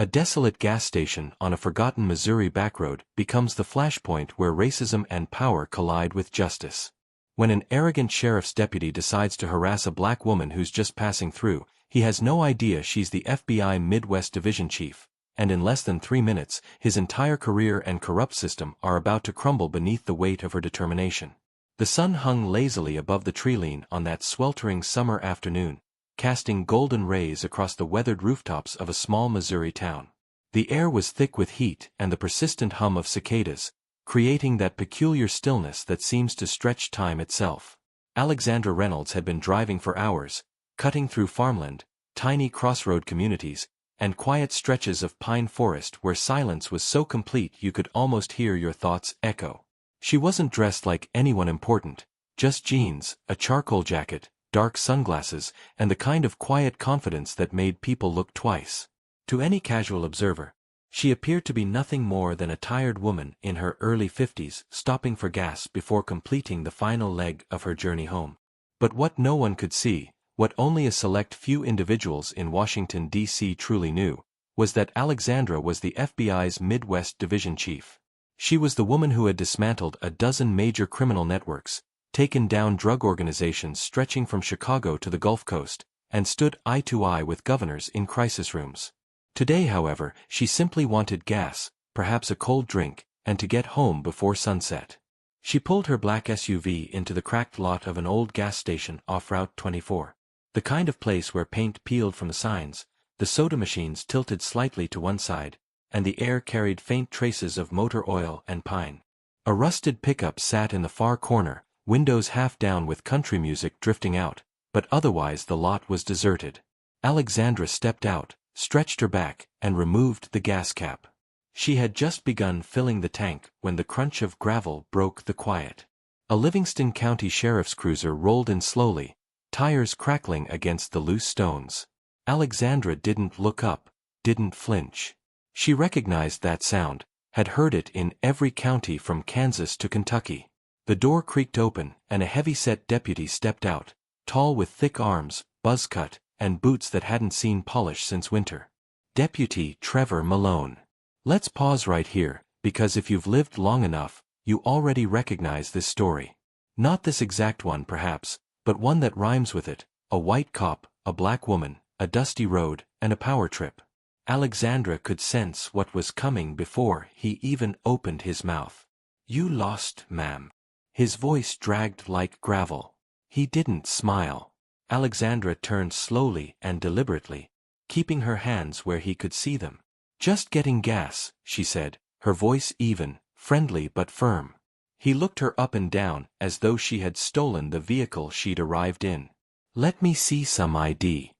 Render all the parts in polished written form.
A desolate gas station on a forgotten Missouri backroad becomes the flashpoint where racism and power collide with justice. When an arrogant sheriff's deputy decides to harass a black woman who's just passing through, he has no idea she's the FBI Midwest Division chief, and in less than 3 minutes, his entire career and corrupt system are about to crumble beneath the weight of her determination. The sun hung lazily above the treeline on that sweltering summer afternoon, casting golden rays across the weathered rooftops of a small Missouri town. The air was thick with heat and the persistent hum of cicadas, creating that peculiar stillness that seems to stretch time itself. Alexandra Reynolds had been driving for hours, cutting through farmland, tiny crossroad communities, and quiet stretches of pine forest where silence was so complete you could almost hear your thoughts echo. She wasn't dressed like anyone important, just jeans, a charcoal jacket, dark sunglasses, and the kind of quiet confidence that made people look twice. To any casual observer, she appeared to be nothing more than a tired woman in her early 50s stopping for gas before completing the final leg of her journey home. But what no one could see, what only a select few individuals in Washington, D.C. truly knew, was that Alexandra was the FBI's Midwest Division chief. She was the woman who had dismantled a dozen major criminal networks, taken down drug organizations stretching from Chicago to the Gulf Coast, and stood eye to eye with governors in crisis rooms. Today, however, she simply wanted gas, perhaps a cold drink, and to get home before sunset. She pulled her black SUV into the cracked lot of an old gas station off Route 24. The kind of place where paint peeled from the signs, the soda machines tilted slightly to one side, and the air carried faint traces of motor oil and pine. A rusted pickup sat in the far corner, windows half down with country music drifting out, but otherwise the lot was deserted. Alexandra stepped out, stretched her back, and removed the gas cap. She had just begun filling the tank when the crunch of gravel broke the quiet. A Livingston County Sheriff's cruiser rolled in slowly, tires crackling against the loose stones. Alexandra didn't look up, didn't flinch. She recognized that sound, had heard it in every county from Kansas to Kentucky. The door creaked open, and a heavy-set deputy stepped out, tall with thick arms, buzz-cut, and boots that hadn't seen polish since winter. Deputy Trevor Malone. Let's pause right here, because if you've lived long enough, you already recognize this story. Not this exact one perhaps, but one that rhymes with it: a white cop, a black woman, a dusty road, and a power trip. Alexandra could sense what was coming before he even opened his mouth. "You lost, ma'am." His voice dragged like gravel. He didn't smile. Alexandra turned slowly and deliberately, keeping her hands where he could see them. "Just getting gas," she said, her voice even, friendly but firm. He looked her up and down as though she had stolen the vehicle she'd arrived in. "Let me see some ID."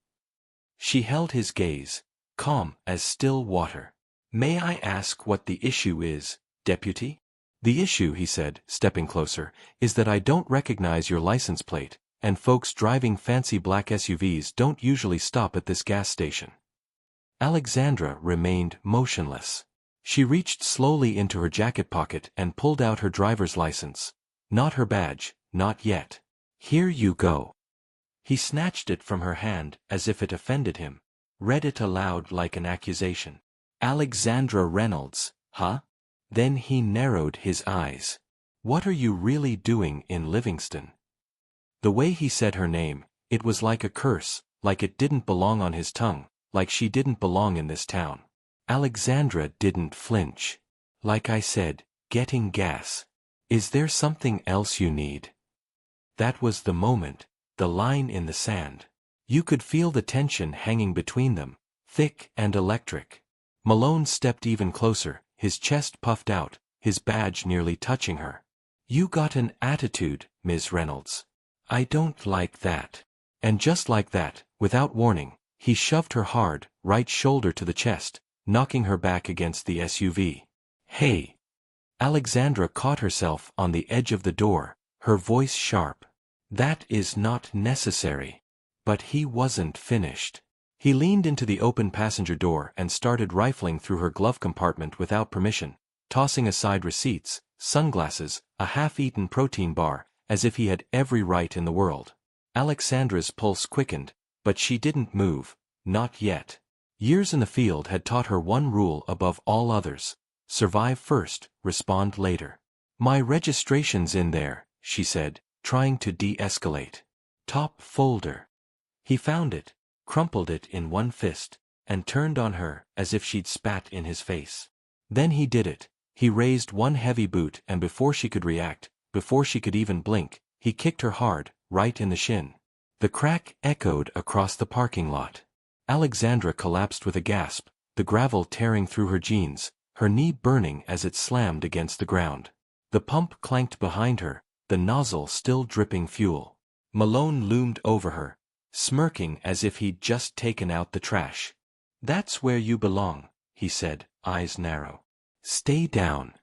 She held his gaze, calm as still water. "May I ask what the issue is, deputy?" "The issue," he said, stepping closer, "is that I don't recognize your license plate, and folks driving fancy black SUVs don't usually stop at this gas station." Alexandra remained motionless. She reached slowly into her jacket pocket and pulled out her driver's license. Not her badge, not yet. "Here you go." He snatched it from her hand as if it offended him, read it aloud like an accusation. "Alexandra Reynolds, huh?" Then he narrowed his eyes. "What are you really doing in Livingston?" The way he said her name, it was like a curse, like it didn't belong on his tongue, like she didn't belong in this town. Alexandra didn't flinch. "Like I said, getting gas. Is there something else you need?" That was the moment, the line in the sand. You could feel the tension hanging between them, thick and electric. Malone stepped even closer, his chest puffed out, his badge nearly touching her. "You got an attitude, Ms. Reynolds. I don't like that." And just like that, without warning, he shoved her hard, right shoulder to the chest, knocking her back against the SUV. "Hey!" Alexandra caught herself on the edge of the door, her voice sharp. "That is not necessary." But he wasn't finished. He leaned into the open passenger door and started rifling through her glove compartment without permission, tossing aside receipts, sunglasses, a half-eaten protein bar, as if he had every right in the world. Alexandra's pulse quickened, but she didn't move, not yet. Years in the field had taught her one rule above all others: survive first, respond later. My registration's in there, she said, trying to de-escalate. Top folder. He found it, crumpled it in one fist, and turned on her as if she'd spat in his face. Then he did it. He raised one heavy boot, and before she could react, before she could even blink, he kicked her hard, right in the shin. The crack echoed across the parking lot. Alexandra collapsed with a gasp, the gravel tearing through her jeans, her knee burning as it slammed against the ground. The pump clanked behind her, the nozzle still dripping fuel. Malone loomed over her, smirking as if he'd just taken out the trash. "That's where you belong," he said, eyes narrow. "Stay down."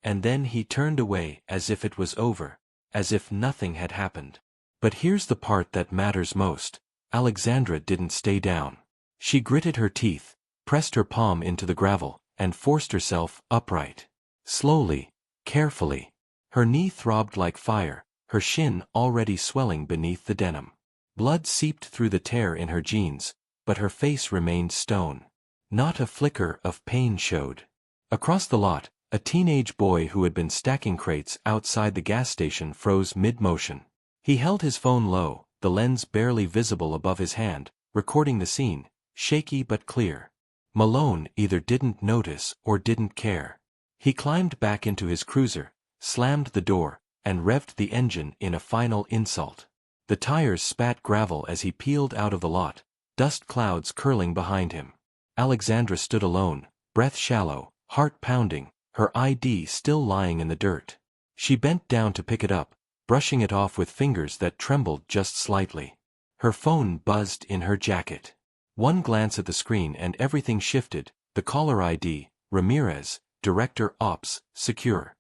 And then he turned away as if it was over, as if nothing had happened. But here's the part that matters most. Alexandra didn't stay down. She gritted her teeth, pressed her palm into the gravel, and forced herself upright. Slowly, carefully. Her knee throbbed like fire, her shin already swelling beneath the denim. Blood seeped through the tear in her jeans, but her face remained stone. Not a flicker of pain showed. Across the lot, a teenage boy who had been stacking crates outside the gas station froze mid-motion. He held his phone low, the lens barely visible above his hand, recording the scene, shaky but clear. Malone either didn't notice or didn't care. He climbed back into his cruiser, slammed the door, and revved the engine in a final insult. The tires spat gravel as he peeled out of the lot, dust clouds curling behind him. Alexandra stood alone, breath shallow, heart pounding, her ID still lying in the dirt. She bent down to pick it up, brushing it off with fingers that trembled just slightly. Her phone buzzed in her jacket. One glance at the screen and everything shifted. The caller ID, Ramirez, Director Ops, Secure.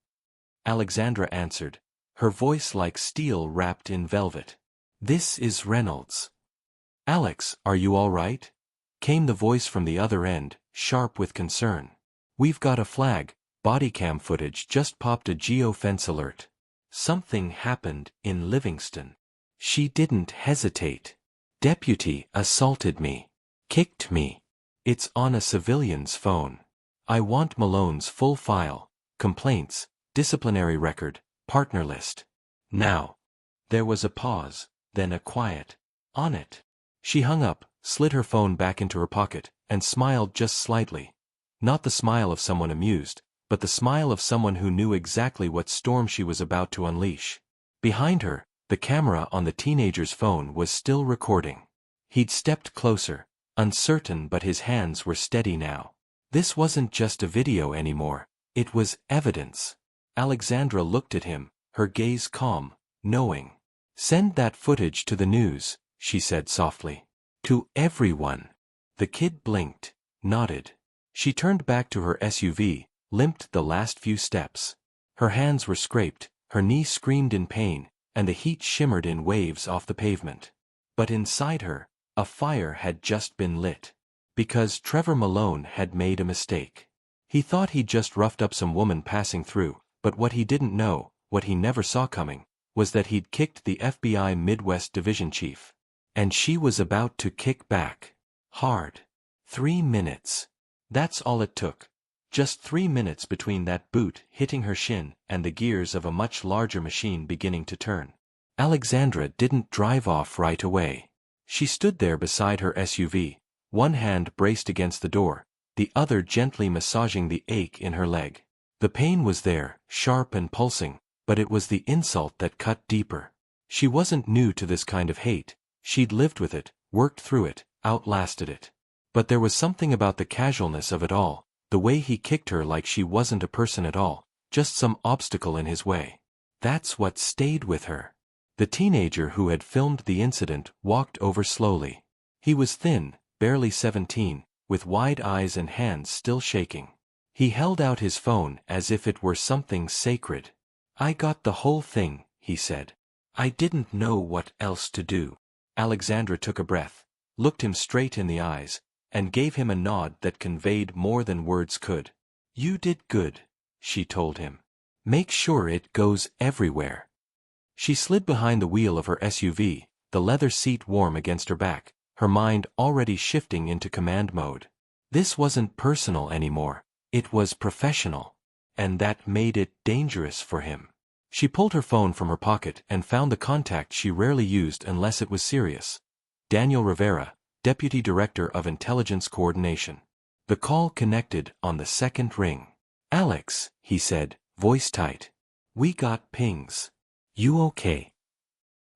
Alexandra answered, her voice like steel wrapped in velvet. "This is Reynolds." "Alex, are you all right?" came the voice from the other end, sharp with concern. "We've got a flag. Body cam footage just popped a geofence alert. Something happened in Livingston." She didn't hesitate. "Deputy assaulted me. Kicked me. It's on a civilian's phone. I want Malone's full file, complaints, disciplinary record, partner list. Now." There was a pause, then a quiet, "On it." She hung up, slid her phone back into her pocket, and smiled just slightly. Not the smile of someone amused, but the smile of someone who knew exactly what storm she was about to unleash. Behind her, the camera on the teenager's phone was still recording. He'd stepped closer, uncertain, but his hands were steady now. This wasn't just a video anymore, it was evidence. Alexandra looked at him, her gaze calm, knowing. "Send that footage to the news," she said softly. "To everyone." The kid blinked, nodded. She turned back to her SUV, limped the last few steps. Her hands were scraped, her knee screamed in pain, and the heat shimmered in waves off the pavement. But inside her, a fire had just been lit. Because Trevor Malone had made a mistake. He thought he'd just roughed up some woman passing through, but what he didn't know, what he never saw coming, was that he'd kicked the FBI Midwest Division chief. And she was about to kick back. Hard. 3 minutes. That's all it took. Just 3 minutes between that boot hitting her shin and the gears of a much larger machine beginning to turn. Alexandra didn't drive off right away. She stood there beside her SUV, one hand braced against the door, the other gently massaging the ache in her leg. The pain was there, sharp and pulsing, but it was the insult that cut deeper. She wasn't new to this kind of hate. She'd lived with it, worked through it, outlasted it. But there was something about the casualness of it all, the way he kicked her like she wasn't a person at all, just some obstacle in his way. That's what stayed with her. The teenager who had filmed the incident walked over slowly. He was thin, barely 17, with wide eyes and hands still shaking. He held out his phone as if it were something sacred. "I got the whole thing," he said. "I didn't know what else to do." Alexandra took a breath, looked him straight in the eyes, and gave him a nod that conveyed more than words could. "You did good," she told him. "Make sure it goes everywhere." She slid behind the wheel of her SUV, the leather seat warm against her back, her mind already shifting into command mode. This wasn't personal anymore, it was professional. And that made it dangerous for him. She pulled her phone from her pocket and found the contact she rarely used unless it was serious. Daniel Rivera, Deputy Director of Intelligence Coordination. The call connected on the second ring. "Alex," he said, voice tight. "We got pings. You okay?"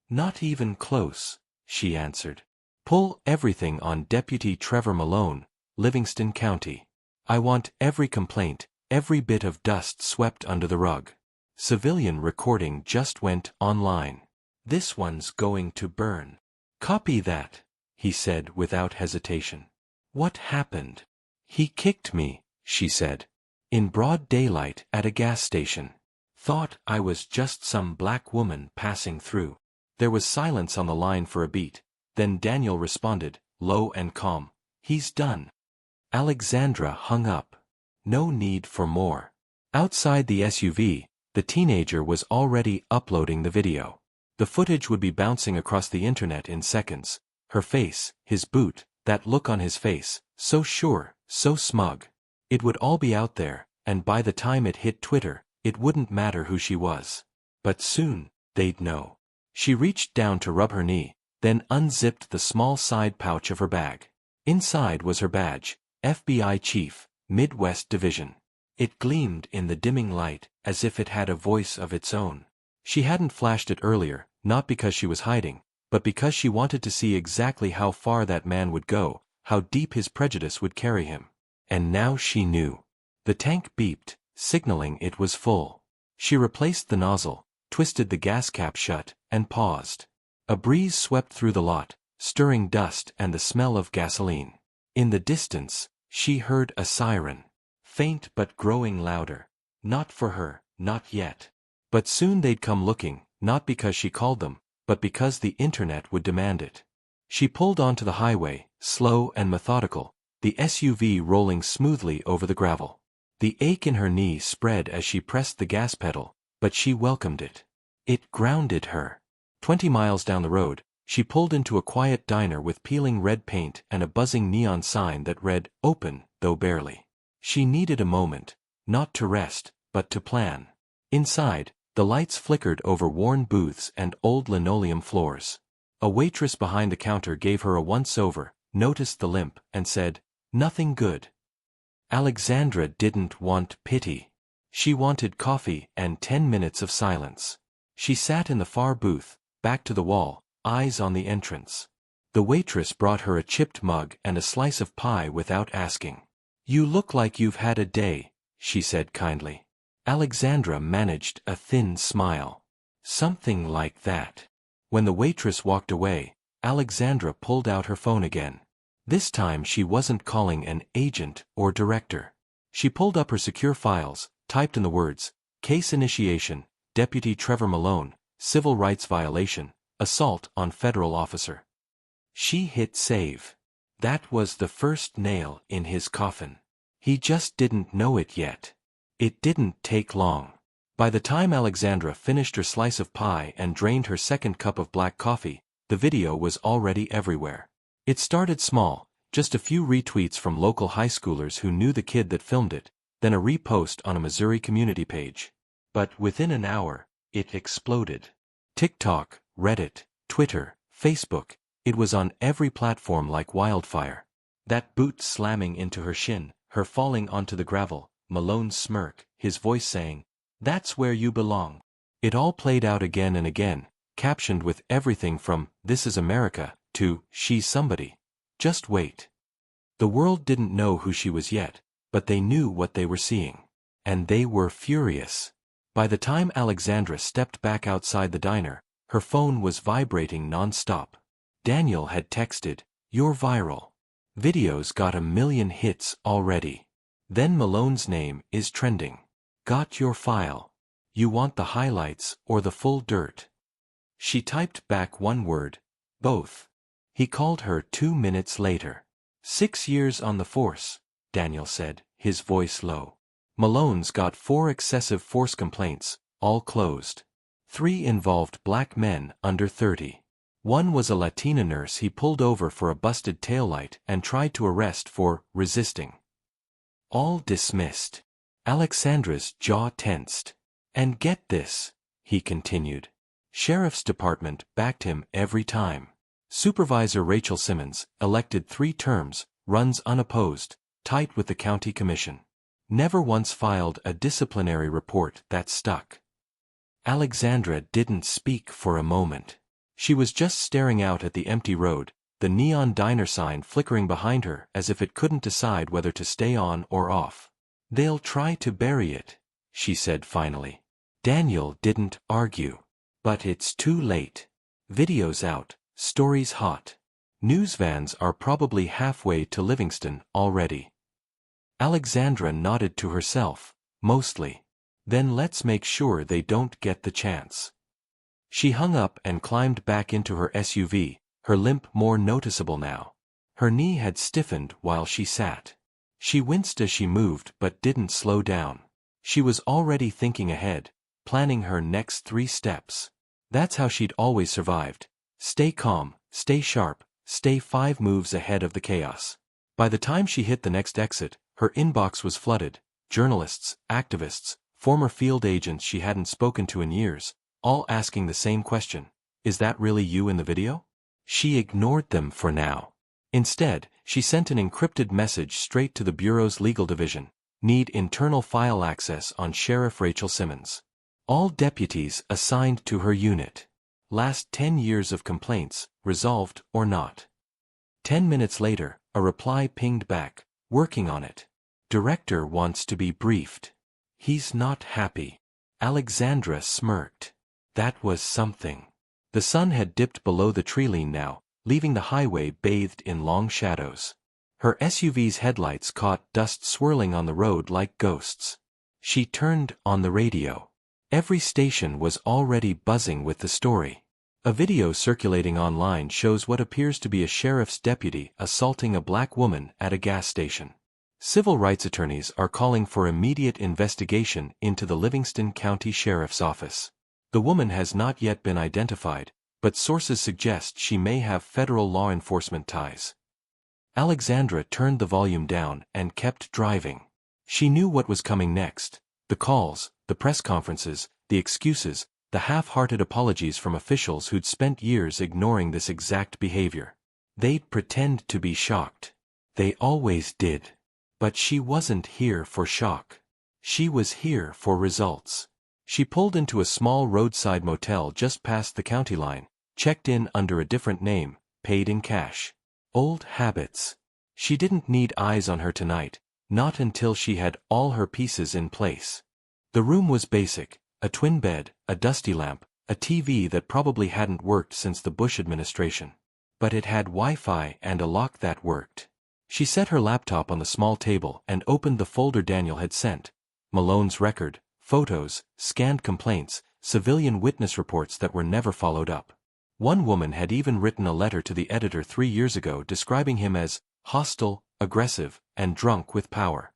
"Not even close," she answered. "Pull everything on Deputy Trevor Malone, Livingston County. I want every complaint, every bit of dust swept under the rug. Civilian recording just went online. This one's going to burn." "Copy that," he said without hesitation. "What happened?" "He kicked me," she said. "In broad daylight at a gas station. Thought I was just some black woman passing through." There was silence on the line for a beat, then Daniel responded, low and calm, "He's done." Alexandra hung up. No need for more. Outside the SUV, the teenager was already uploading the video. The footage would be bouncing across the internet in seconds. Her face, his boot, that look on his face, so sure, so smug. It would all be out there, and by the time it hit Twitter, it wouldn't matter who she was. But soon, they'd know. She reached down to rub her knee, then unzipped the small side pouch of her bag. Inside was her badge, FBI Chief, Midwest Division. It gleamed in the dimming light, as if it had a voice of its own. She hadn't flashed it earlier, not because she was hiding, but because she wanted to see exactly how far that man would go, how deep his prejudice would carry him. And now she knew. The tank beeped, signaling it was full. She replaced the nozzle, twisted the gas cap shut, and paused. A breeze swept through the lot, stirring dust and the smell of gasoline. In the distance, she heard a siren. Faint but growing louder. Not for her, not yet. But soon they'd come looking, not because she called them, but because the internet would demand it. She pulled onto the highway, slow and methodical, the SUV rolling smoothly over the gravel. The ache in her knee spread as she pressed the gas pedal, but she welcomed it. It grounded her. 20 miles down the road, she pulled into a quiet diner with peeling red paint and a buzzing neon sign that read, "Open, though barely." She needed a moment, not to rest, but to plan. Inside, the lights flickered over worn booths and old linoleum floors. A waitress behind the counter gave her a once-over, noticed the limp, and said, "Nothing good." Alexandra didn't want pity. She wanted coffee and 10 minutes of silence. She sat in the far booth, back to the wall, eyes on the entrance. The waitress brought her a chipped mug and a slice of pie without asking. "You look like you've had a day," she said kindly. Alexandra managed a thin smile. "Something like that." When the waitress walked away, Alexandra pulled out her phone again. This time she wasn't calling an agent or director. She pulled up her secure files, typed in the words, "Case initiation, Deputy Trevor Malone, civil rights violation, assault on federal officer." She hit save. That was the first nail in his coffin. He just didn't know it yet. It didn't take long. By the time Alexandra finished her slice of pie and drained her second cup of black coffee, the video was already everywhere. It started small, just a few retweets from local high schoolers who knew the kid that filmed it, then a repost on a Missouri community page. But within an hour, it exploded. TikTok, Reddit, Twitter, Facebook, it was on every platform like wildfire. That boot slamming into her shin, her falling onto the gravel, Malone's smirk, his voice saying, "That's where you belong." It all played out again and again, captioned with everything from, "This is America," to, "She's somebody. Just wait." The world didn't know who she was yet, but they knew what they were seeing. And they were furious. By the time Alexandra stepped back outside the diner, her phone was vibrating non-stop. Daniel had texted, "You're viral. Video's got 1 million hits already. Then Malone's name is trending. Got your file. You want the highlights or the full dirt?" She typed back one word, "Both." He called her 2 minutes later. 6 years on the force, Daniel said, his voice low. Malone's got 4 excessive force complaints, all closed. 3 involved black men under 30. One was a Latina nurse he pulled over for a busted taillight and tried to arrest for resisting. All dismissed. Alexandra's jaw tensed. And get this, he continued. Sheriff's Department backed him every time. Supervisor Rachel Simmons, elected 3 terms, runs unopposed, tight with the county commission. Never once filed a disciplinary report that stuck. Alexandra didn't speak for a moment. She was just staring out at the empty road, the neon diner sign flickering behind her as if it couldn't decide whether to stay on or off. They'll try to bury it, she said finally. Daniel didn't argue. But it's too late. Video's out, story's hot. News vans are probably halfway to Livingston already. Alexandra nodded to herself, mostly. Then let's make sure they don't get the chance. She hung up and climbed back into her SUV, her limp more noticeable now. Her knee had stiffened while she sat. She winced as she moved but didn't slow down. She was already thinking ahead, planning her next 3 steps. That's how she'd always survived. Stay calm, stay sharp, stay 5 moves ahead of the chaos. By the time she hit the next exit, her inbox was flooded. Journalists, activists, former field agents she hadn't spoken to in years, all asking the same question. Is that really you in the video? She ignored them for now. Instead, she sent an encrypted message straight to the Bureau's legal division. Need internal file access on Sheriff Rachel Simmons. All deputies assigned to her unit. Last 10 years of complaints, resolved or not. 10 minutes later, a reply pinged back. Working on it. Director wants to be briefed. He's not happy. Alexandra smirked. That was something. The sun had dipped below the treeline now, leaving the highway bathed in long shadows. Her SUV's headlights caught dust swirling on the road like ghosts. She turned on the radio. Every station was already buzzing with the story. A video circulating online shows what appears to be a sheriff's deputy assaulting a black woman at a gas station. Civil rights attorneys are calling for immediate investigation into the Livingston County Sheriff's Office. The woman has not yet been identified, but sources suggest she may have federal law enforcement ties. Alexandra turned the volume down and kept driving. She knew what was coming next. The calls, the press conferences, the excuses, the half-hearted apologies from officials who'd spent years ignoring this exact behavior. They'd pretend to be shocked. They always did. But she wasn't here for shock. She was here for results. She pulled into a small roadside motel just past the county line, checked in under a different name, paid in cash. Old habits. She didn't need eyes on her tonight, not until she had all her pieces in place. The room was basic, a twin bed, a dusty lamp, a TV that probably hadn't worked since the Bush administration. But it had Wi-Fi and a lock that worked. She set her laptop on the small table and opened the folder Daniel had sent. Malone's record, photos, scanned complaints, civilian witness reports that were never followed up. One woman had even written a letter to the editor 3 years ago describing him as hostile, aggressive, and drunk with power.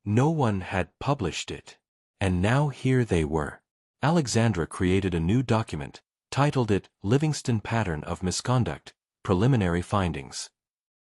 No one had published it. And now here they were. Alexandra created a new document, titled it Livingston Pattern of Misconduct, Preliminary Findings.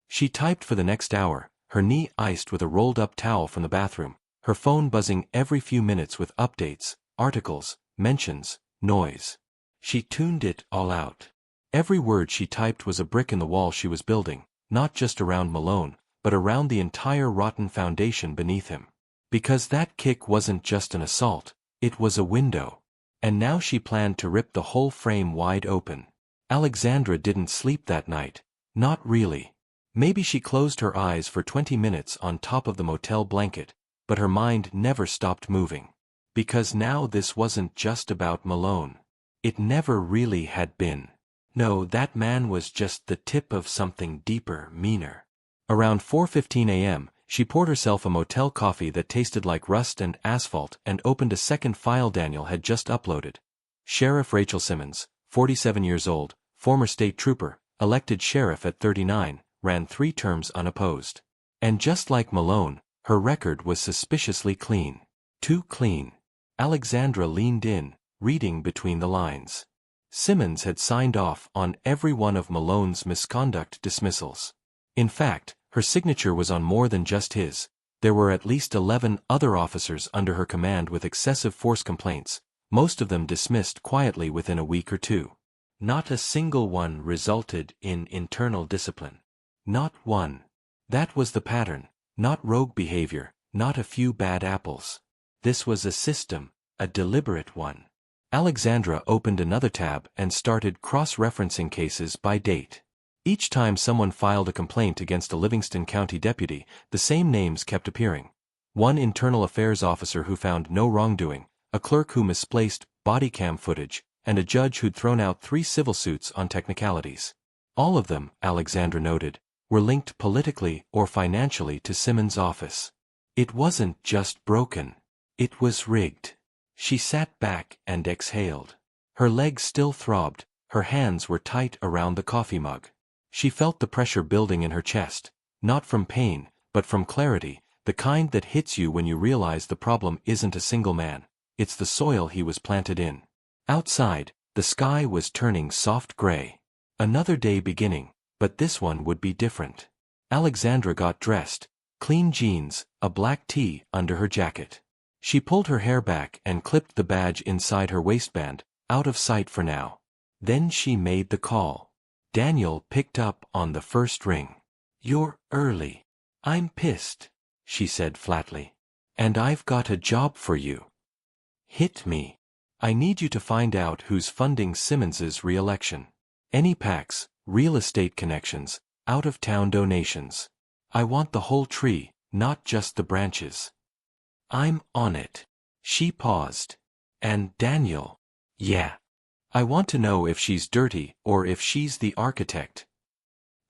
She typed for the next hour, her knee iced with a rolled-up towel from the bathroom, her phone buzzing every few minutes with updates, articles, mentions, noise. She tuned it all out. Every word she typed was a brick in the wall she was building, not just around Malone, but around the entire rotten foundation beneath him. Because that kick wasn't just an assault, it was a window. And now she planned to rip the whole frame wide open. Alexandra didn't sleep that night. Not really. Maybe she closed her eyes for 20 minutes on top of the motel blanket, but her mind never stopped moving. Because now this wasn't just about Malone. It never really had been. No, that man was just the tip of something deeper, meaner. Around 4:15 a.m., she poured herself a motel coffee that tasted like rust and asphalt and opened a second file Daniel had just uploaded. Sheriff Rachel Simmons, 47 years old, former state trooper, elected sheriff at 39, ran 3 terms unopposed. And just like Malone, her record was suspiciously clean. Too clean. Alexandra leaned in, reading between the lines. Simmons had signed off on every one of Malone's misconduct dismissals. In fact, her signature was on more than just his. There were at least 11 other officers under her command with excessive force complaints, most of them dismissed quietly within a week or two. Not a single one resulted in internal discipline. Not one. That was the pattern, not rogue behavior, not a few bad apples. This was a system, a deliberate one. Alexandra opened another tab and started cross-referencing cases by date. Each time someone filed a complaint against a Livingston County deputy, the same names kept appearing. One internal affairs officer who found no wrongdoing, a clerk who misplaced body cam footage, and a judge who'd thrown out 3 civil suits on technicalities. All of them, Alexandra noted, were linked politically or financially to Simmons' office. It wasn't just broken. It was rigged. She sat back and exhaled. Her legs still throbbed, her hands were tight around the coffee mug. She felt the pressure building in her chest, not from pain, but from clarity, the kind that hits you when you realize the problem isn't a single man, it's the soil he was planted in. Outside, the sky was turning soft gray. Another day beginning, but this one would be different. Alexandra got dressed, clean jeans, a black tee under her jacket. She pulled her hair back and clipped the badge inside her waistband, out of sight for now. Then she made the call. Daniel picked up on the first ring. "You're early. I'm pissed," she said flatly. "And I've got a job for you." "Hit me. I need you to find out who's funding Simmons's re-election. Any PACs, real estate connections, out-of-town donations. I want the whole tree, not just the branches." "I'm on it." She paused. "And Daniel?" "Yeah. I want to know if she's dirty or if she's the architect."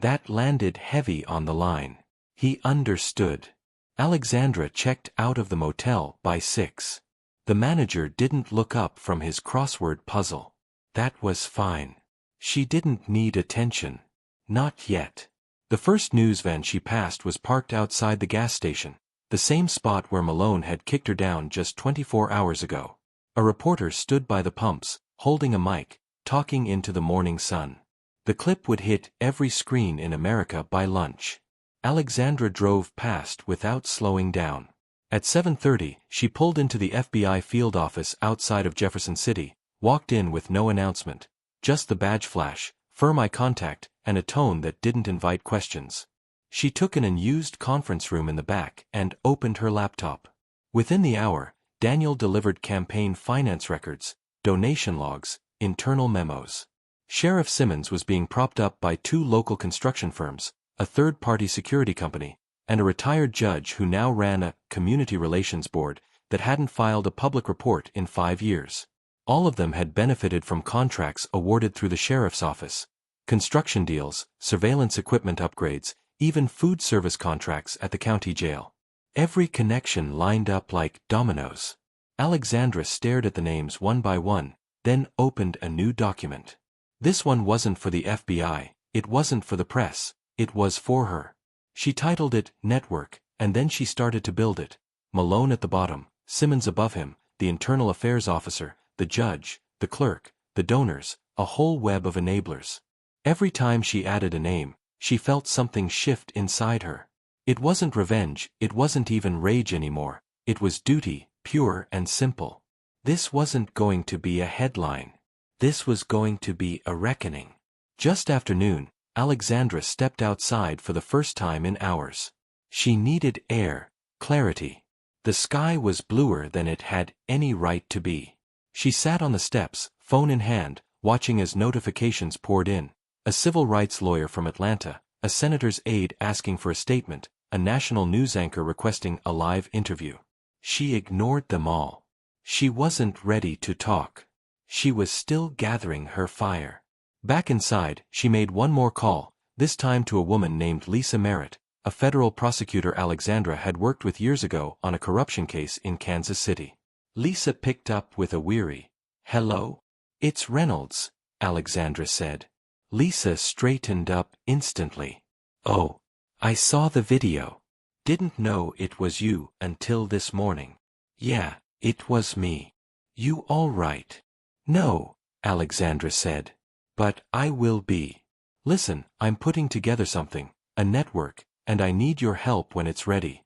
That landed heavy on the line. He understood. Alexandra checked out of the motel by 6. The manager didn't look up from his crossword puzzle. That was fine. She didn't need attention. Not yet. The first news van she passed was parked outside the gas station, the same spot where Malone had kicked her down just 24 hours ago. A reporter stood by the pumps, holding a mic, talking into the morning sun. The clip would hit every screen in America by lunch. Alexandra drove past without slowing down. At 7:30, she pulled into the FBI field office outside of Jefferson City, walked in with no announcement, just the badge flash, firm eye contact, and a tone that didn't invite questions. She took an unused conference room in the back and opened her laptop. Within the hour, Daniel delivered campaign finance records, donation logs, internal memos. Sheriff Simmons was being propped up by 2 local construction firms, a third-party security company, and a retired judge who now ran a community relations board that hadn't filed a public report in 5 years. All of them had benefited from contracts awarded through the sheriff's office, construction deals, surveillance equipment upgrades, even food service contracts at the county jail. Every connection lined up like dominoes. Alexandra stared at the names one by one, then opened a new document. This one wasn't for the FBI, it wasn't for the press, it was for her. She titled it Network, and then she started to build it. Malone at the bottom, Simmons above him, the internal affairs officer, the judge, the clerk, the donors, a whole web of enablers. Every time she added a name, she felt something shift inside her. It wasn't revenge, it wasn't even rage anymore, it was duty, pure and simple. This wasn't going to be a headline. This was going to be a reckoning. Just after noon, Alexandra stepped outside for the first time in hours. She needed air, clarity. The sky was bluer than it had any right to be. She sat on the steps, phone in hand, watching as notifications poured in. A civil rights lawyer from Atlanta, a senator's aide asking for a statement, a national news anchor requesting a live interview. She ignored them all. She wasn't ready to talk. She was still gathering her fire. Back inside, she made one more call, this time to a woman named Lisa Merritt, a federal prosecutor Alexandra had worked with years ago on a corruption case in Kansas City. Lisa picked up with a weary, "Hello? It's Reynolds," Alexandra said. Lisa straightened up instantly. "Oh, I saw the video. Didn't know it was you until this morning." "Yeah, it was me." "You all right?" "No," Alexandra said. But I will be. Listen, I'm putting together something, a network, and I need your help when it's ready.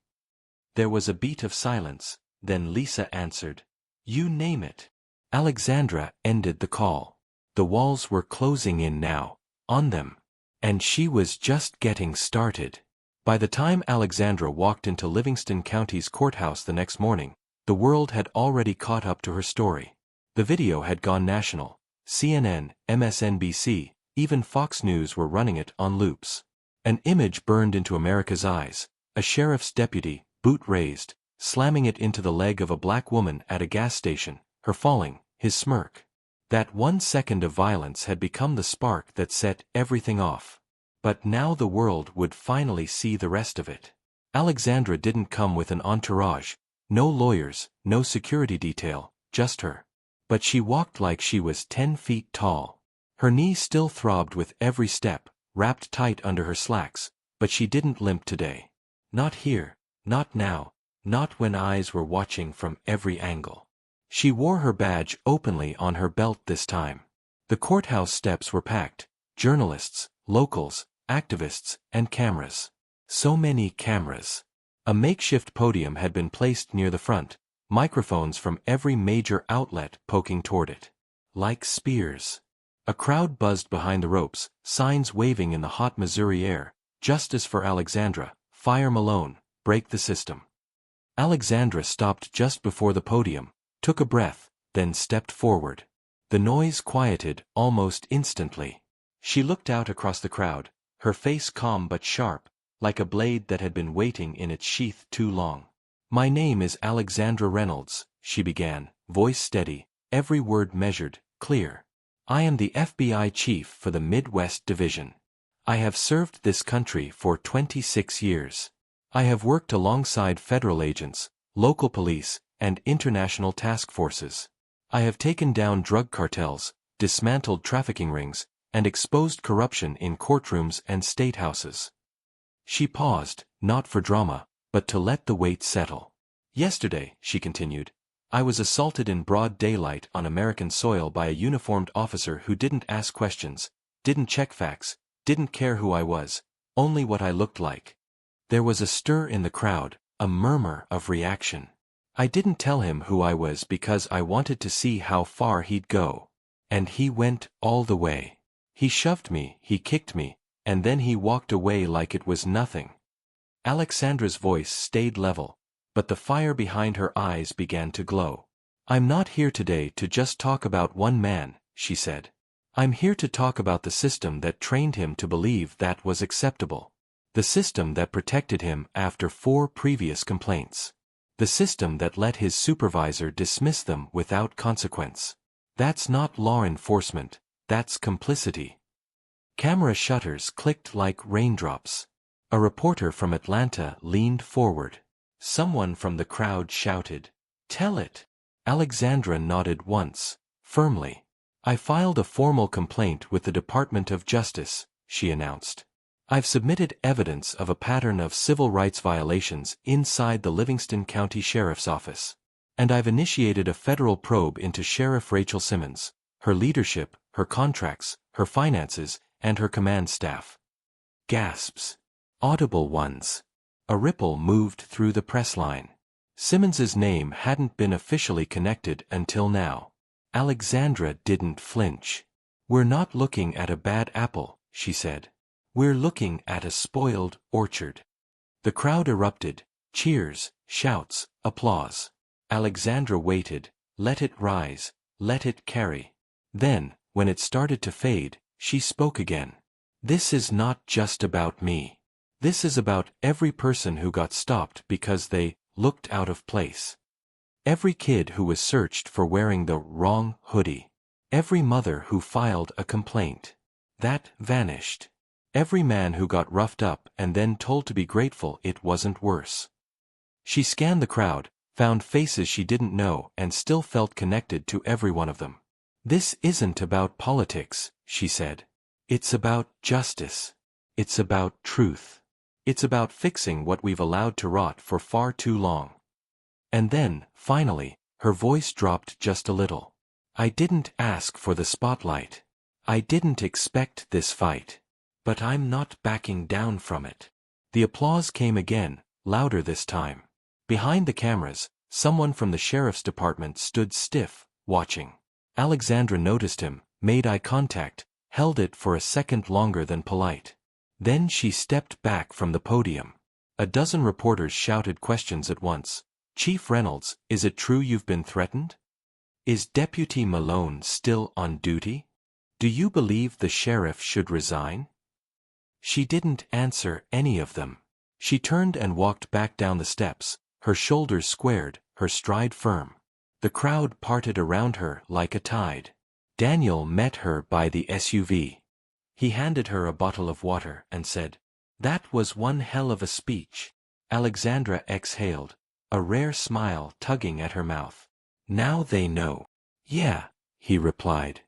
There was a beat of silence, then Lisa answered. You name it. Alexandra ended the call. The walls were closing in now, on them. And she was just getting started. By the time Alexandra walked into Livingston County's courthouse the next morning, the world had already caught up to her story. The video had gone national. CNN, MSNBC, even Fox News were running it on loops. An image burned into America's eyes, a sheriff's deputy, boot raised, slamming it into the leg of a black woman at a gas station, her falling, his smirk. That 1 second of violence had become the spark that set everything off. But now the world would finally see the rest of it. Alexandra didn't come with an entourage, no lawyers, no security detail, just her. But she walked like she was 10 feet tall. Her knees still throbbed with every step, wrapped tight under her slacks, but she didn't limp today. Not here, not now, not when eyes were watching from every angle. She wore her badge openly on her belt this time. The courthouse steps were packed, journalists, locals, activists, and cameras. So many cameras. A makeshift podium had been placed near the front, microphones from every major outlet poking toward it. Like spears. A crowd buzzed behind the ropes, signs waving in the hot Missouri air, justice for Alexandra, fire Malone, break the system. Alexandra stopped just before the podium, took a breath, then stepped forward. The noise quieted almost instantly. She looked out across the crowd, her face calm but sharp, like a blade that had been waiting in its sheath too long. My name is Alexandra Reynolds, she began, voice steady, every word measured, clear. I am the FBI chief for the Midwest Division. I have served this country for 26 years. I have worked alongside federal agents, local police, and international task forces. I have taken down drug cartels, dismantled trafficking rings, and exposed corruption in courtrooms and state houses. She paused, not for drama, but to let the weight settle. Yesterday, she continued, I was assaulted in broad daylight on American soil by a uniformed officer who didn't ask questions, didn't check facts, didn't care who I was, only what I looked like. There was a stir in the crowd, a murmur of reaction. I didn't tell him who I was because I wanted to see how far he'd go. And he went all the way. He shoved me, he kicked me, and then he walked away like it was nothing. Alexandra's voice stayed level, but the fire behind her eyes began to glow. I'm not here today to just talk about one man, she said. I'm here to talk about the system that trained him to believe that was acceptable. The system that protected him after 4 previous complaints. The system that let his supervisor dismiss them without consequence. That's not law enforcement, that's complicity. Camera shutters clicked like raindrops. A reporter from Atlanta leaned forward. Someone from the crowd shouted, "Tell it." Alexandra nodded once, firmly. I filed a formal complaint with the Department of Justice, she announced. I've submitted evidence of a pattern of civil rights violations inside the Livingston County Sheriff's Office. And I've initiated a federal probe into Sheriff Rachel Simmons, her leadership, her contracts, her finances, and her command staff. Gasps. Audible ones. A ripple moved through the press line. Simmons's name hadn't been officially connected until now. Alexandra didn't flinch. We're not looking at a bad apple, she said. We're looking at a spoiled orchard. The crowd erupted, cheers, shouts, applause. Alexandra waited, let it rise, let it carry. Then, when it started to fade, she spoke again. This is not just about me. This is about every person who got stopped because they looked out of place. Every kid who was searched for wearing the wrong hoodie. Every mother who filed a complaint. That vanished. Every man who got roughed up and then told to be grateful it wasn't worse. She scanned the crowd, found faces she didn't know and still felt connected to every one of them. This isn't about politics, she said. It's about justice. It's about truth. It's about fixing what we've allowed to rot for far too long. And then, finally, her voice dropped just a little. I didn't ask for the spotlight. I didn't expect this fight. But I'm not backing down from it. The applause came again, louder this time. Behind the cameras, someone from the sheriff's department stood stiff, watching. Alexandra noticed him, made eye contact, held it for a second longer than polite. Then she stepped back from the podium. A dozen reporters shouted questions at once. Chief Reynolds, is it true you've been threatened? Is Deputy Malone still on duty? Do you believe the sheriff should resign? She didn't answer any of them. She turned and walked back down the steps, her shoulders squared, her stride firm. The crowd parted around her like a tide. Daniel met her by the SUV. He handed her a bottle of water and said, "That was one hell of a speech." Alexandra exhaled, a rare smile tugging at her mouth. "Now they know." "Yeah," he replied.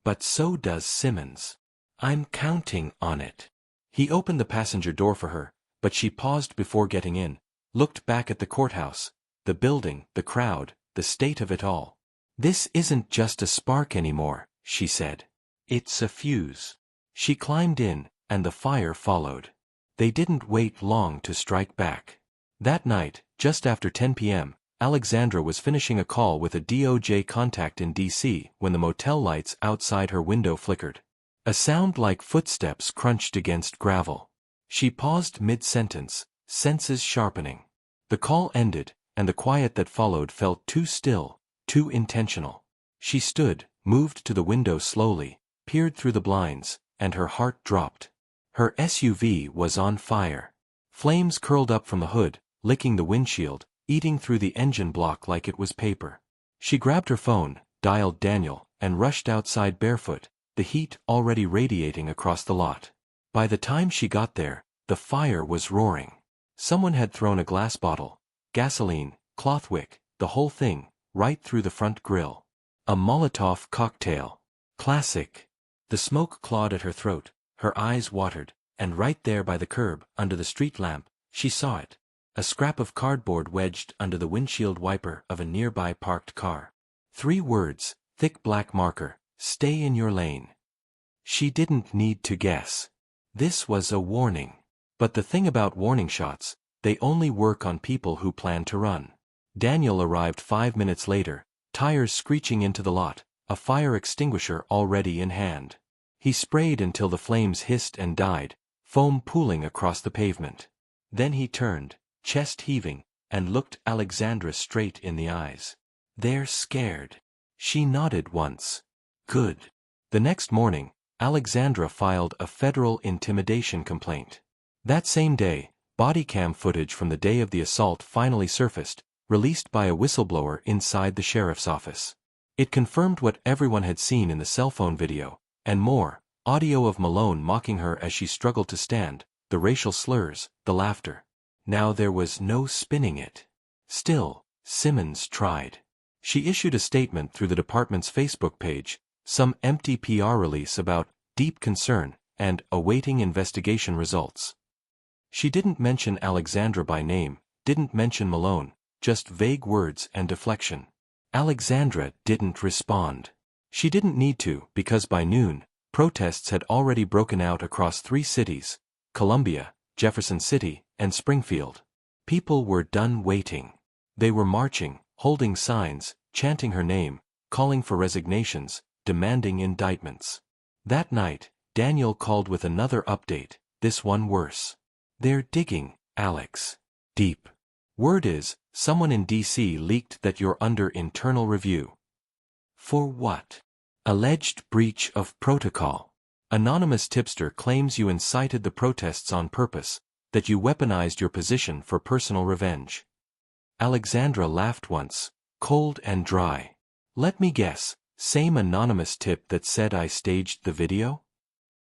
"But so does Simmons. I'm counting on it." He opened the passenger door for her, but she paused before getting in, looked back at the courthouse, the building, the crowd, the state of it all. "This isn't just a spark anymore," she said. "It's a fuse." She climbed in, and the fire followed. They didn't wait long to strike back. That night, just after 10 p.m., Alexandra was finishing a call with a DOJ contact in D.C. when the motel lights outside her window flickered. A sound like footsteps crunched against gravel. She paused mid-sentence, senses sharpening. The call ended, and the quiet that followed felt too still, too intentional. She stood, moved to the window slowly, peered through the blinds, and her heart dropped. Her SUV was on fire. Flames curled up from the hood, licking the windshield, eating through the engine block like it was paper. She grabbed her phone, dialed Daniel, and rushed outside barefoot, the heat already radiating across the lot. By the time she got there, the fire was roaring. Someone had thrown a glass bottle, gasoline, cloth wick, the whole thing, right through the front grille. A Molotov cocktail. Classic. The smoke clawed at her throat, her eyes watered, and right there by the curb, under the street lamp, she saw it. A scrap of cardboard wedged under the windshield wiper of a nearby parked car. 3 words, thick black marker, "Stay in your lane." She didn't need to guess. This was a warning. But the thing about warning shots, they only work on people who plan to run. Daniel arrived 5 minutes later, tires screeching into the lot, a fire extinguisher already in hand. He sprayed until the flames hissed and died, foam pooling across the pavement. Then he turned, chest heaving, and looked Alexandra straight in the eyes. "They're scared." She nodded once. "Good." The next morning, Alexandra filed a federal intimidation complaint. That same day, body cam footage from the day of the assault finally surfaced, released by a whistleblower inside the sheriff's office. It confirmed what everyone had seen in the cell phone video, and more, audio of Malone mocking her as she struggled to stand, the racial slurs, the laughter. Now there was no spinning it. Still, Simmons tried. She issued a statement through the department's Facebook page, some empty PR release about deep concern and awaiting investigation results. She didn't mention Alexandra by name, didn't mention Malone, just vague words and deflection. Alexandra didn't respond. She didn't need to because by noon, protests had already broken out across 3 cities, Columbia, Jefferson City, and Springfield. People were done waiting. They were marching, holding signs, chanting her name, calling for resignations, demanding indictments. That night, Daniel called with another update, this one worse. "They're digging, Alex. Deep. Word is, someone in D.C. leaked that you're under internal review." "For what?" "Alleged breach of protocol. Anonymous tipster claims you incited the protests on purpose, that you weaponized your position for personal revenge." Alexandra laughed once, cold and dry. "Let me guess, same anonymous tip that said I staged the video?"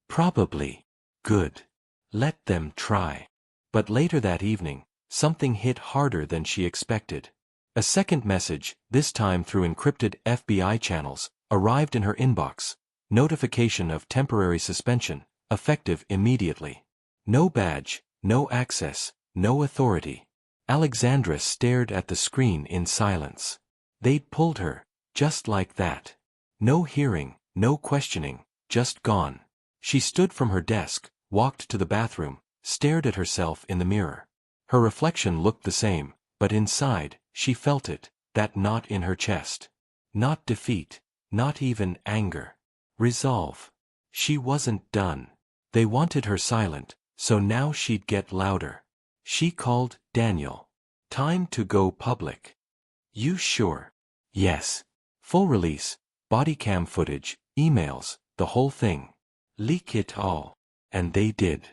"Probably." "Good. Let them try." But later that evening, something hit harder than she expected. A second message, this time through encrypted FBI channels, arrived in her inbox. Notification of temporary suspension, effective immediately. No badge, no access, no authority. Alexandra stared at the screen in silence. They'd pulled her, just like that. No hearing, no questioning, just gone. She stood from her desk, walked to the bathroom, stared at herself in the mirror. Her reflection looked the same, but inside, she felt it, that knot in her chest. Not defeat, not even anger. Resolve. She wasn't done. They wanted her silent, so now she'd get louder. She called Daniel. Time to go public. You sure? Yes. Full release, body cam footage, emails, the whole thing. Leak it all. And they did.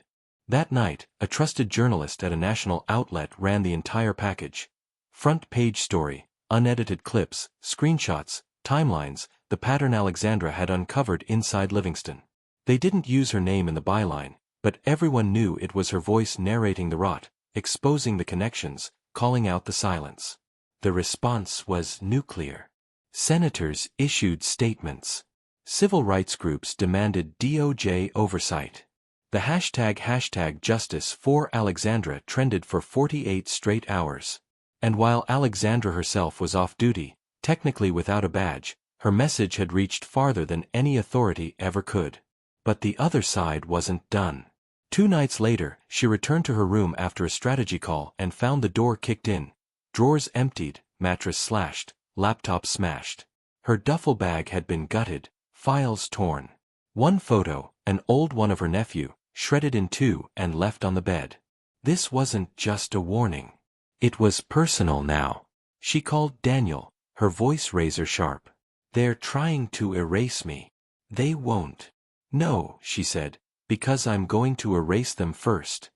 That night, a trusted journalist at a national outlet ran the entire package. Front page story, unedited clips, screenshots, timelines, the pattern Alexandra had uncovered inside Livingston. They didn't use her name in the byline, but everyone knew it was her voice narrating the rot, exposing the connections, calling out the silence. The response was nuclear. Senators issued statements. Civil rights groups demanded DOJ oversight. The hashtag Justice for Alexandra trended for 48 straight hours. And while Alexandra herself was off duty, technically without a badge, her message had reached farther than any authority ever could. But the other side wasn't done. 2 nights later, she returned to her room after a strategy call and found the door kicked in, drawers emptied, mattress slashed, laptop smashed. Her duffel bag had been gutted, files torn. One photo, an old one of her nephew, shredded in 2 and left on the bed. This wasn't just a warning. It was personal now. She called Daniel, her voice razor sharp. They're trying to erase me. They won't. No, she said, because I'm going to erase them first.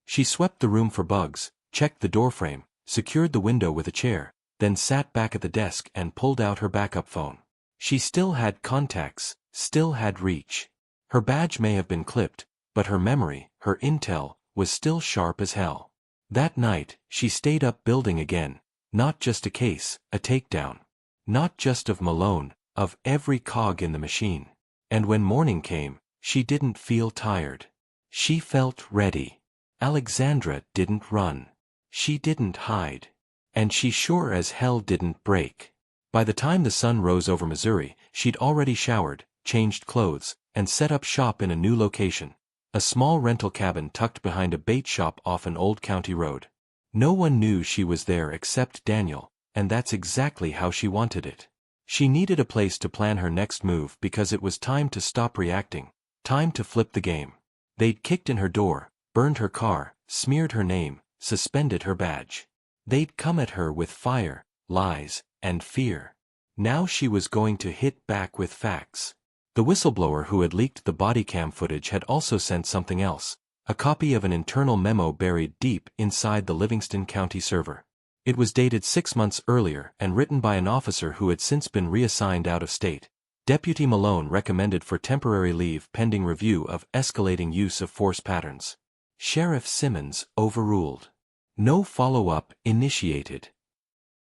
She swept the room for bugs, checked the doorframe, secured the window with a chair, then sat back at the desk and pulled out her backup phone. She still had contacts, still had reach. Her badge may have been clipped, but her memory, her intel, was still sharp as hell. That night, she stayed up building again, not just a case, a takedown. Not just of Malone, of every cog in the machine. And when morning came, she didn't feel tired. She felt ready. Alexandra didn't run. She didn't hide. And she sure as hell didn't break. By the time the sun rose over Missouri, she'd already showered, changed clothes, and set up shop in a new location. A small rental cabin tucked behind a bait shop off an old county road. No one knew she was there except Daniel, and that's exactly how she wanted it. She needed a place to plan her next move because it was time to stop reacting, time to flip the game. They'd kicked in her door, burned her car, smeared her name, suspended her badge. They'd come at her with fire, lies, and fear. Now she was going to hit back with facts. The whistleblower who had leaked the body cam footage had also sent something else, a copy of an internal memo buried deep inside the Livingston County server. It was dated 6 months earlier and written by an officer who had since been reassigned out of state. Deputy Malone recommended for temporary leave pending review of escalating use of force patterns. Sheriff Simmons overruled. No follow-up initiated.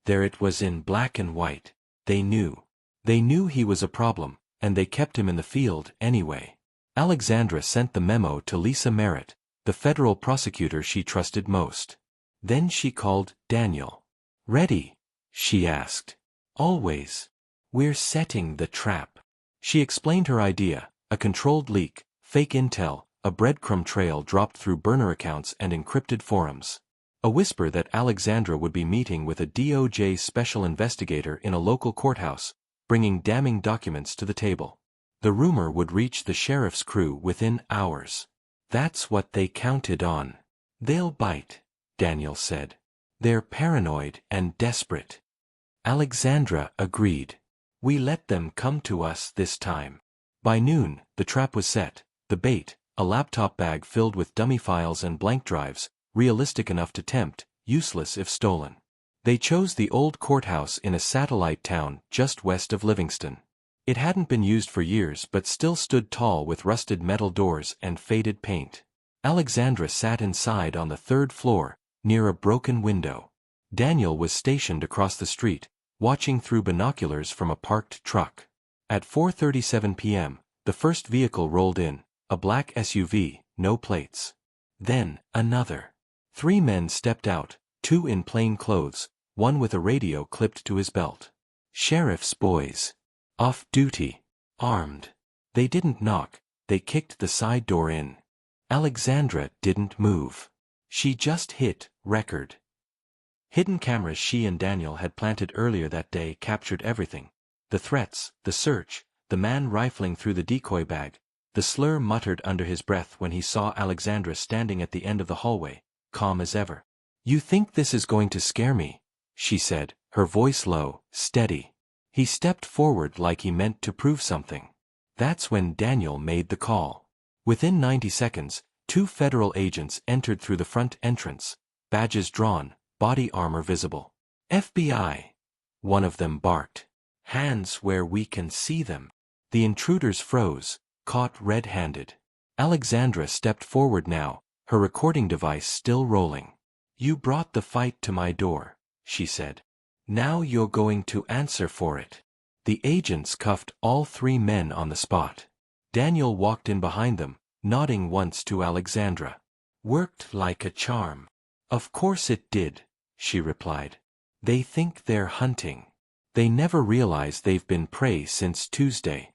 There it was in black and white. They knew. They knew he was a problem, and they kept him in the field anyway. Alexandra sent the memo to Lisa Merritt, the federal prosecutor she trusted most. Then she called Daniel. Ready? She asked. Always. We're setting the trap. She explained her idea, a controlled leak, fake intel, a breadcrumb trail dropped through burner accounts and encrypted forums. A whisper that Alexandra would be meeting with a DOJ special investigator in a local courthouse, bringing damning documents to the table. The rumor would reach the sheriff's crew within hours. That's what they counted on. They'll bite, Daniel said. They're paranoid and desperate. Alexandra agreed. We let them come to us this time. By noon, the trap was set, the bait, a laptop bag filled with dummy files and blank drives, realistic enough to tempt, useless if stolen. They chose the old courthouse in a satellite town just west of Livingston. It hadn't been used for years but still stood tall with rusted metal doors and faded paint. Alexandra sat inside on the 3rd floor, near a broken window. Daniel was stationed across the street, watching through binoculars from a parked truck. At 4:37 p.m., the first vehicle rolled in, a black SUV, no plates. Then, another. 3 men stepped out, 2 in plain clothes, one with a radio clipped to his belt. Sheriff's boys. Off duty. Armed. They didn't knock, they kicked the side door in. Alexandra didn't move. She just hit record. Hidden cameras she and Daniel had planted earlier that day captured everything. The threats, the search, the man rifling through the decoy bag, the slur muttered under his breath when he saw Alexandra standing at the end of the hallway, calm as ever. "You think this is going to scare me?" she said, her voice low, steady. He stepped forward like he meant to prove something. That's when Daniel made the call. Within 90 seconds, 2 federal agents entered through the front entrance, badges drawn, body armor visible. "FBI!" one of them barked. "Hands where we can see them." The intruders froze, caught red-handed. Alexandra stepped forward now, her recording device still rolling. "You brought the fight to my door," she said. "Now you're going to answer for it." The agents cuffed all 3 men on the spot. Daniel walked in behind them, nodding once to Alexandra. "Worked like a charm." "Of course it did," she replied. "They think they're hunting. They never realize they've been prey since Tuesday."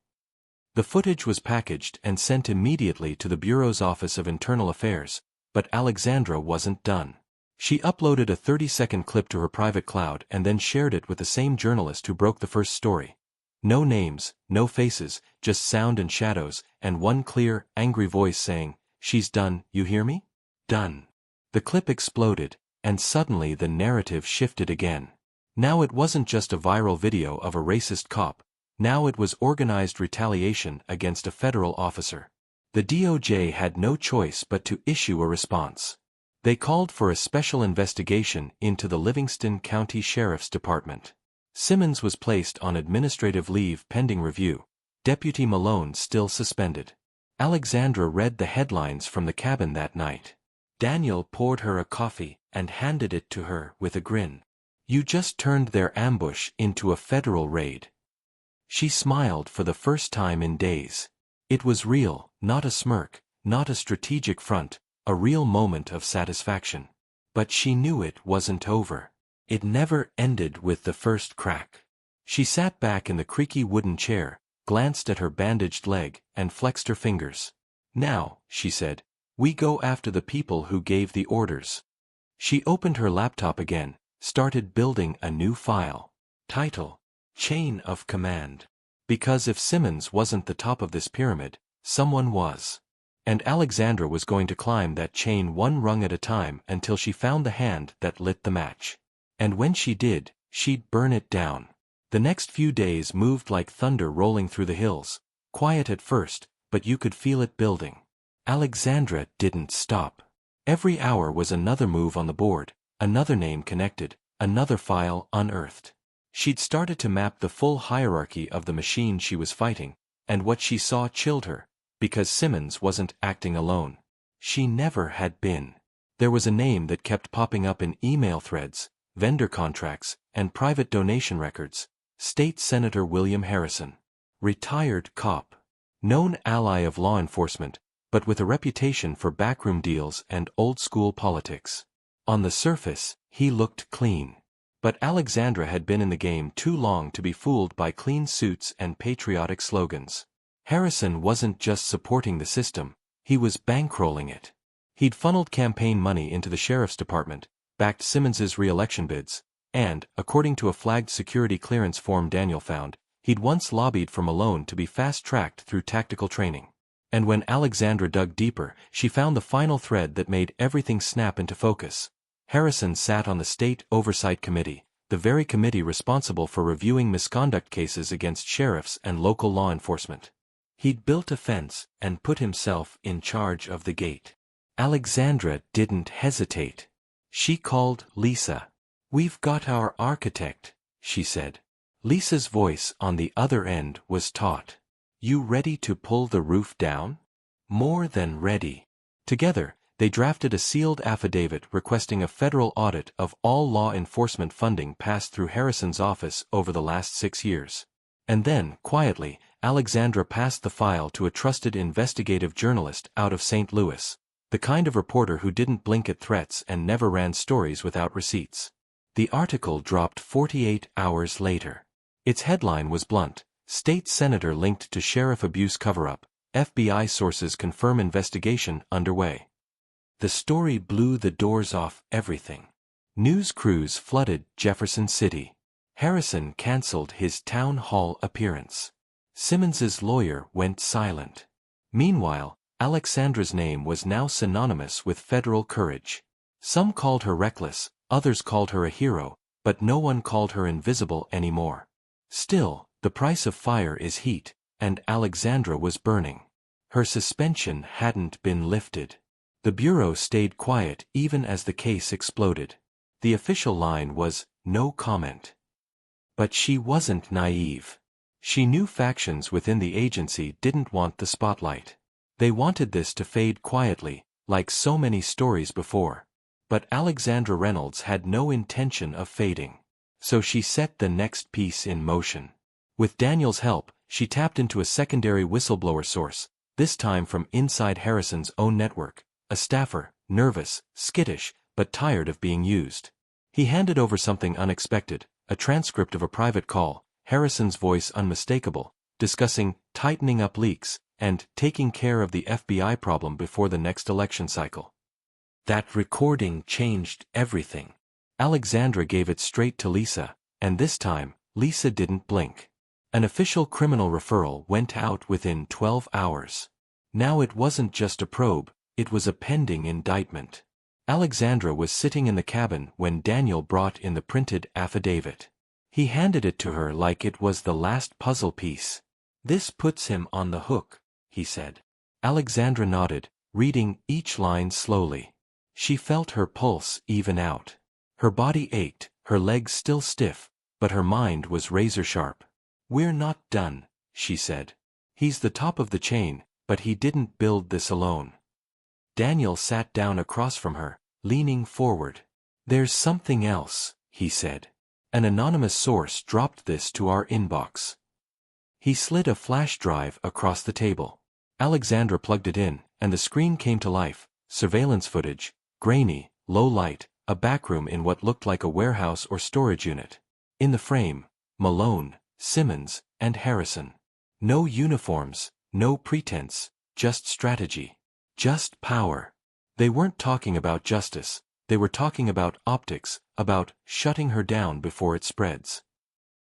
The footage was packaged and sent immediately to the Bureau's Office of Internal Affairs, but Alexandra wasn't done. She uploaded a 30-second clip to her private cloud and then shared it with the same journalist who broke the first story. No names, no faces, just sound and shadows, and one clear, angry voice saying, "She's done, you hear me? Done." The clip exploded, and suddenly the narrative shifted again. Now it wasn't just a viral video of a racist cop. Now it was organized retaliation against a federal officer. The DOJ had no choice but to issue a response. They called for a special investigation into the Livingston County Sheriff's Department. Simmons was placed on administrative leave pending review, Deputy Malone still suspended. Alexandra read the headlines from the cabin that night. Daniel poured her a coffee and handed it to her with a grin. "You just turned their ambush into a federal raid." She smiled for the first time in days. It was real, not a smirk, not a strategic front, a real moment of satisfaction. But she knew it wasn't over. It never ended with the first crack. She sat back in the creaky wooden chair, glanced at her bandaged leg, and flexed her fingers. "Now," she said, "we go after the people who gave the orders." She opened her laptop again, started building a new file. Title: Chain of Command. Because if Simmons wasn't the top of this pyramid, someone was. And Alexandra was going to climb that chain one rung at a time until she found the hand that lit the match. And when she did, she'd burn it down. The next few days moved like thunder rolling through the hills, quiet at first, but you could feel it building. Alexandra didn't stop. Every hour was another move on the board, another name connected, another file unearthed. She'd started to map the full hierarchy of the machine she was fighting, and what she saw chilled her, because Simmons wasn't acting alone. She never had been. There was a name that kept popping up in email threads, vendor contracts, and private donation records: State Senator William Harrison. Retired cop. Known ally of law enforcement, but with a reputation for backroom deals and old-school politics. On the surface, he looked clean. But Alexandra had been in the game too long to be fooled by clean suits and patriotic slogans. Harrison wasn't just supporting the system, he was bankrolling it. He'd funneled campaign money into the sheriff's department, backed Simmons's re-election bids, and, according to a flagged security clearance form Daniel found, he'd once lobbied for Malone to be fast-tracked through tactical training. And when Alexandra dug deeper, she found the final thread that made everything snap into focus. Harrison sat on the State Oversight Committee, the very committee responsible for reviewing misconduct cases against sheriffs and local law enforcement. He'd built a fence and put himself in charge of the gate. Alexandra didn't hesitate. She called Lisa. "We've got our architect," she said. Lisa's voice on the other end was taut. "You ready to pull the roof down?" "More than ready." Together, they drafted a sealed affidavit requesting a federal audit of all law enforcement funding passed through Harrison's office over the last 6 years. And then, quietly, Alexandra passed the file to a trusted investigative journalist out of St. Louis, the kind of reporter who didn't blink at threats and never ran stories without receipts. The article dropped 48 hours later. Its headline was blunt: State senator linked to sheriff abuse cover-up. FBI sources confirm investigation underway. The story blew the doors off everything. News crews flooded Jefferson City. Harrison canceled his town hall appearance. Simmons's lawyer went silent. Meanwhile, Alexandra's name was now synonymous with federal courage. Some called her reckless, others called her a hero, but no one called her invisible anymore. Still, the price of fire is heat, and Alexandra was burning. Her suspension hadn't been lifted. The Bureau stayed quiet even as the case exploded. The official line was, "No comment." But she wasn't naive. She knew factions within the agency didn't want the spotlight. They wanted this to fade quietly, like so many stories before. But Alexandra Reynolds had no intention of fading. So she set the next piece in motion. With Daniel's help, she tapped into a secondary whistleblower source, this time from inside Harrison's own network, a staffer, nervous, skittish, but tired of being used. He handed over something unexpected, a transcript of a private call, Harrison's voice unmistakable, discussing tightening up leaks and taking care of the FBI problem before the next election cycle. That recording changed everything. Alexandra gave it straight to Lisa, and this time, Lisa didn't blink. An official criminal referral went out within 12 hours. Now it wasn't just a probe, it was a pending indictment. Alexandra was sitting in the cabin when Daniel brought in the printed affidavit. He handed it to her like it was the last puzzle piece. "This puts him on the hook," he said. Alexandra nodded, reading each line slowly. She felt her pulse even out. Her body ached, her legs still stiff, but her mind was razor-sharp. "We're not done," she said. "He's the top of the chain, but he didn't build this alone." Daniel sat down across from her, leaning forward. "There's something else," he said. "An anonymous source dropped this to our inbox." He slid a flash drive across the table. Alexandra plugged it in, and the screen came to life. Surveillance footage, grainy, low light, a backroom in what looked like a warehouse or storage unit. In the frame, Malone, Simmons, and Harrison. No uniforms, no pretense, just strategy. Just power. They weren't talking about justice, they were talking about optics, about shutting her down before it spreads.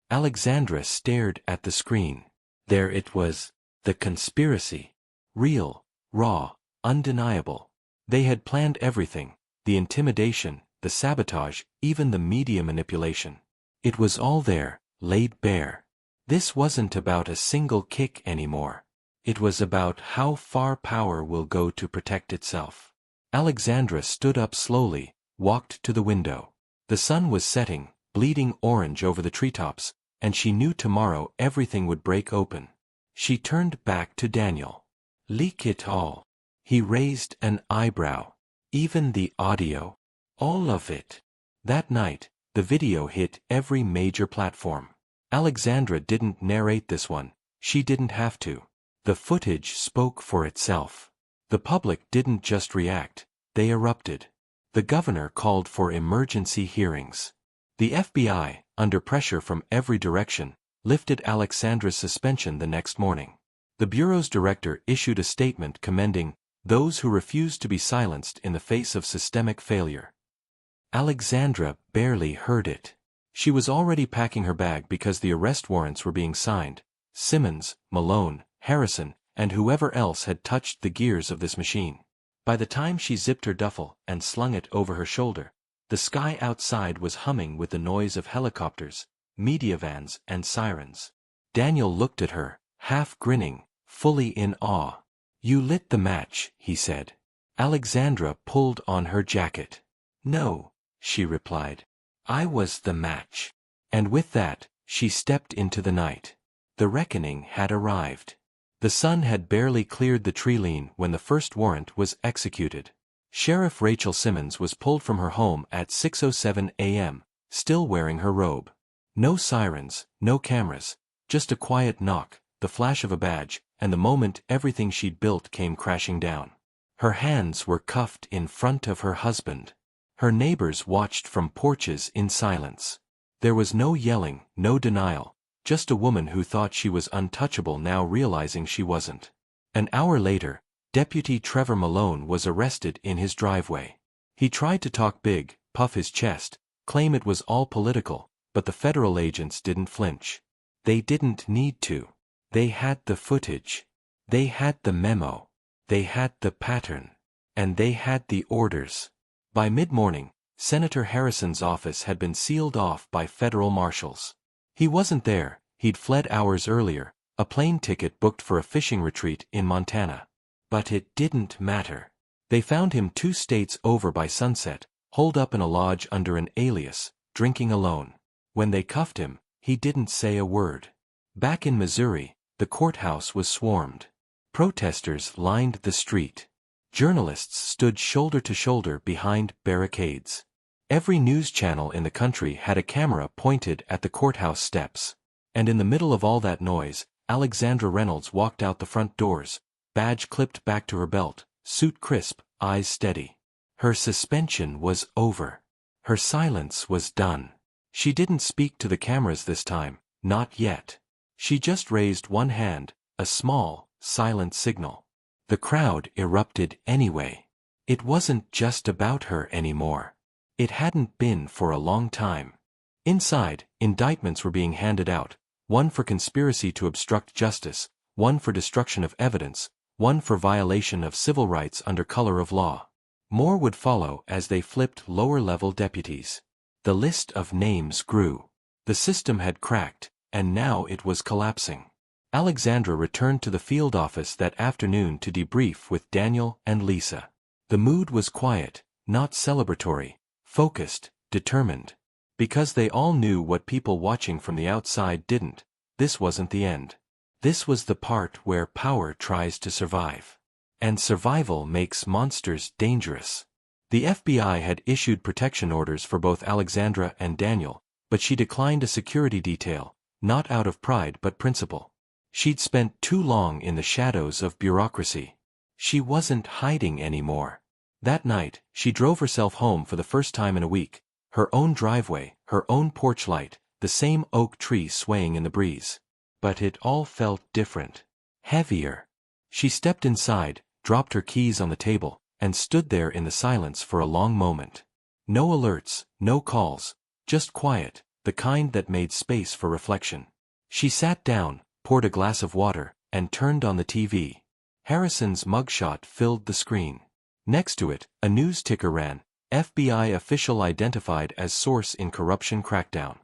Alexandra stared at the screen. There it was, the conspiracy. Real, raw, undeniable. They had planned everything, the intimidation, the sabotage, even the media manipulation. It was all there, laid bare. This wasn't about a single kick anymore. It was about how far power will go to protect itself. Alexandra stood up slowly, walked to the window. The sun was setting, bleeding orange over the treetops, and she knew tomorrow everything would break open. She turned back to Daniel. "Leak it all." He raised an eyebrow. "Even the audio?" "All of it." That night, the video hit every major platform. Alexandra didn't narrate this one, she didn't have to. The footage spoke for itself. The public didn't just react, they erupted. The governor called for emergency hearings. The FBI, under pressure from every direction, lifted Alexandra's suspension the next morning. The Bureau's director issued a statement commending those who refused to be silenced in the face of systemic failure. Alexandra barely heard it. She was already packing her bag because the arrest warrants were being signed. Simmons, Malone, Harrison, and whoever else had touched the gears of this machine. By the time she zipped her duffel and slung it over her shoulder, the sky outside was humming with the noise of helicopters, media vans, and sirens. Daniel looked at her, half grinning, fully in awe. "You lit the match," he said. Alexandra pulled on her jacket. "No," she replied. "I was the match." And with that, she stepped into the night. The reckoning had arrived. The sun had barely cleared the tree line when the first warrant was executed. Sheriff Rachel Simmons was pulled from her home at 6:07 a.m., still wearing her robe. No sirens, no cameras, just a quiet knock, the flash of a badge, and the moment everything she'd built came crashing down. Her hands were cuffed in front of her husband. Her neighbors watched from porches in silence. There was no yelling, no denial, just a woman who thought she was untouchable now realizing she wasn't. An hour later, Deputy Trevor Malone was arrested in his driveway. He tried to talk big, puff his chest, claim it was all political, but the federal agents didn't flinch. They didn't need to. They had the footage. They had the memo. They had the pattern. And they had the orders. By mid-morning, Senator Harrison's office had been sealed off by federal marshals. He wasn't there, he'd fled hours earlier, a plane ticket booked for a fishing retreat in Montana. But it didn't matter. They found him 2 states over by sunset, holed up in a lodge under an alias, drinking alone. When they cuffed him, he didn't say a word. Back in Missouri, the courthouse was swarmed. Protesters lined the street. Journalists stood shoulder to shoulder behind barricades. Every news channel in the country had a camera pointed at the courthouse steps. And in the middle of all that noise, Alexandra Reynolds walked out the front doors, badge clipped back to her belt, suit crisp, eyes steady. Her suspension was over. Her silence was done. She didn't speak to the cameras this time, not yet. She just raised one hand, a small, silent signal. The crowd erupted anyway. It wasn't just about her anymore. It hadn't been for a long time. Inside, indictments were being handed out, one for conspiracy to obstruct justice, one for destruction of evidence, one for violation of civil rights under color of law. More would follow as they flipped lower-level deputies. The list of names grew. The system had cracked, and now it was collapsing. Alexandra returned to the field office that afternoon to debrief with Daniel and Lisa. The mood was quiet, not celebratory, focused, determined. Because they all knew what people watching from the outside didn't, this wasn't the end. This was the part where power tries to survive. And survival makes monsters dangerous. The FBI had issued protection orders for both Alexandra and Daniel, but she declined a security detail, not out of pride but principle. She'd spent too long in the shadows of bureaucracy. She wasn't hiding anymore. That night, she drove herself home for the first time in a week, her own driveway, her own porch light, the same oak tree swaying in the breeze. But it all felt different. Heavier. She stepped inside, dropped her keys on the table, and stood there in the silence for a long moment. No alerts, no calls, just quiet, the kind that made space for reflection. She sat down, poured a glass of water, and turned on the TV. Harrison's mugshot filled the screen. Next to it, a news ticker ran, FBI official identified as source in corruption crackdown.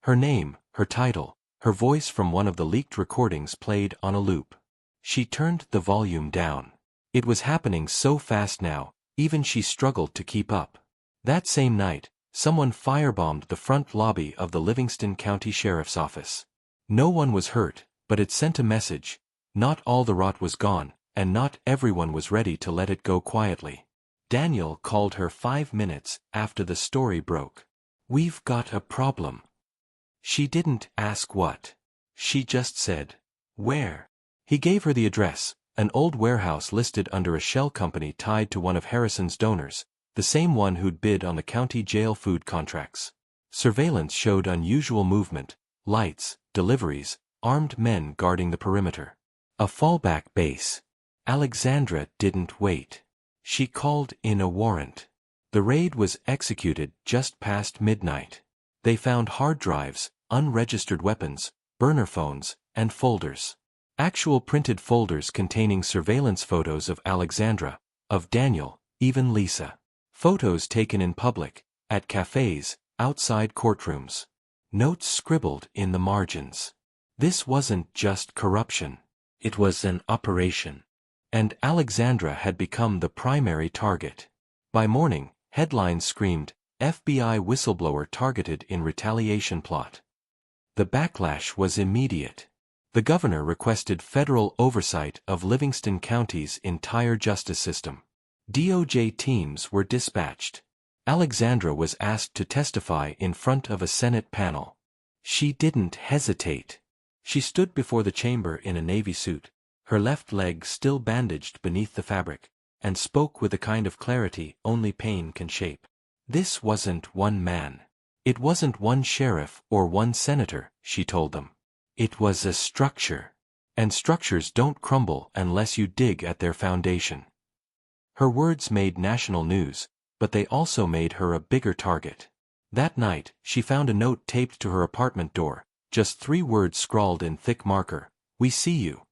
Her name, her title, her voice from one of the leaked recordings played on a loop. She turned the volume down. It was happening so fast now, even she struggled to keep up. That same night, someone firebombed the front lobby of the Livingston County Sheriff's Office. No one was hurt, but it sent a message. Not all the rot was gone, and not everyone was ready to let it go quietly. Daniel called her 5 minutes after the story broke. "We've got a problem." She didn't ask what. She just said, "Where?" He gave her the address, an old warehouse listed under a shell company tied to one of Harrison's donors, the same one who'd bid on the county jail food contracts. Surveillance showed unusual movement, lights, deliveries, armed men guarding the perimeter. A fallback base. Alexandra didn't wait. She called in a warrant. The raid was executed just past midnight. They found hard drives, unregistered weapons, burner phones, and folders. Actual printed folders containing surveillance photos of Alexandra, of Daniel, even Lisa. Photos taken in public, at cafes, outside courtrooms. Notes scribbled in the margins. This wasn't just corruption. It was an operation. And Alexandra had become the primary target. By morning, headlines screamed, FBI whistleblower targeted in retaliation plot. The backlash was immediate. The governor requested federal oversight of Livingston County's entire justice system. DOJ teams were dispatched. Alexandra was asked to testify in front of a Senate panel. She didn't hesitate. She stood before the chamber in a navy suit, her left leg still bandaged beneath the fabric, and spoke with the kind of clarity only pain can shape. This wasn't one man. It wasn't one sheriff or one senator, she told them. It was a structure. And structures don't crumble unless you dig at their foundation. Her words made national news, but they also made her a bigger target. That night, she found a note taped to her apartment door, just 3 words scrawled in thick marker, "We see you."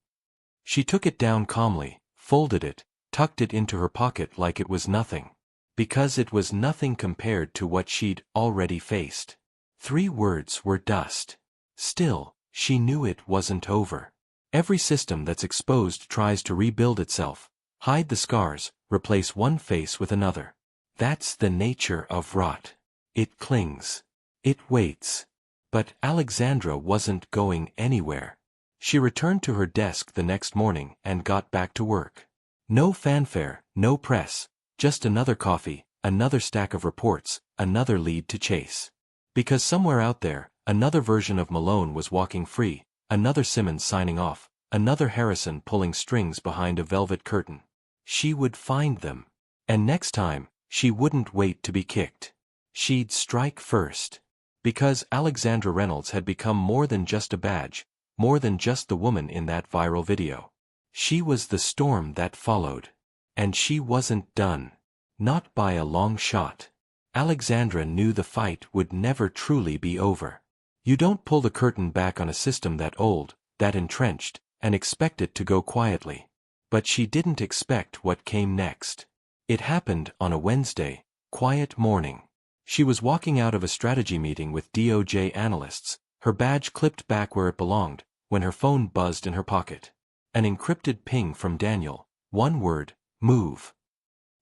She took it down calmly, folded it, tucked it into her pocket like it was nothing. Because it was nothing compared to what she'd already faced. 3 words were dust. Still, she knew it wasn't over. Every system that's exposed tries to rebuild itself, hide the scars, replace one face with another. That's the nature of rot. It clings. It waits. But Alexandra wasn't going anywhere. She returned to her desk the next morning and got back to work. No fanfare, no press, just another coffee, another stack of reports, another lead to chase. Because somewhere out there, another version of Malone was walking free, another Simmons signing off, another Harrison pulling strings behind a velvet curtain. She would find them. And next time, she wouldn't wait to be kicked. She'd strike first. Because Alexandra Reynolds had become more than just a badge, more than just the woman in that viral video. She was the storm that followed. And she wasn't done. Not by a long shot. Alexandra knew the fight would never truly be over. You don't pull the curtain back on a system that old, that entrenched, and expect it to go quietly. But she didn't expect what came next. It happened on a Wednesday, quiet morning. She was walking out of a strategy meeting with DOJ analysts, her badge clipped back where it belonged, when her phone buzzed in her pocket. An encrypted ping from Daniel, 1 word, move.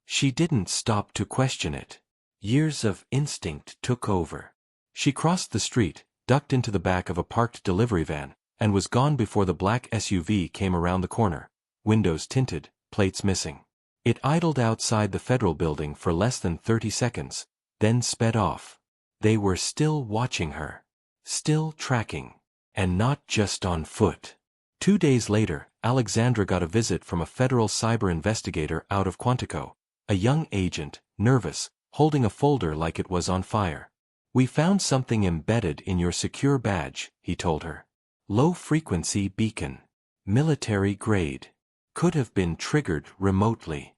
She didn't stop to question it. Years of instinct took over. She crossed the street, ducked into the back of a parked delivery van, and was gone before the black SUV came around the corner, windows tinted, plates missing. It idled outside the federal building for less than 30 seconds, then sped off. They were still watching her. Still tracking. And not just on foot. 2 days later, Alexandra got a visit from a federal cyber investigator out of Quantico, a young agent, nervous, holding a folder like it was on fire. "We found something embedded in your secure badge," he told her. "Low-frequency beacon. Military grade. Could have been triggered remotely."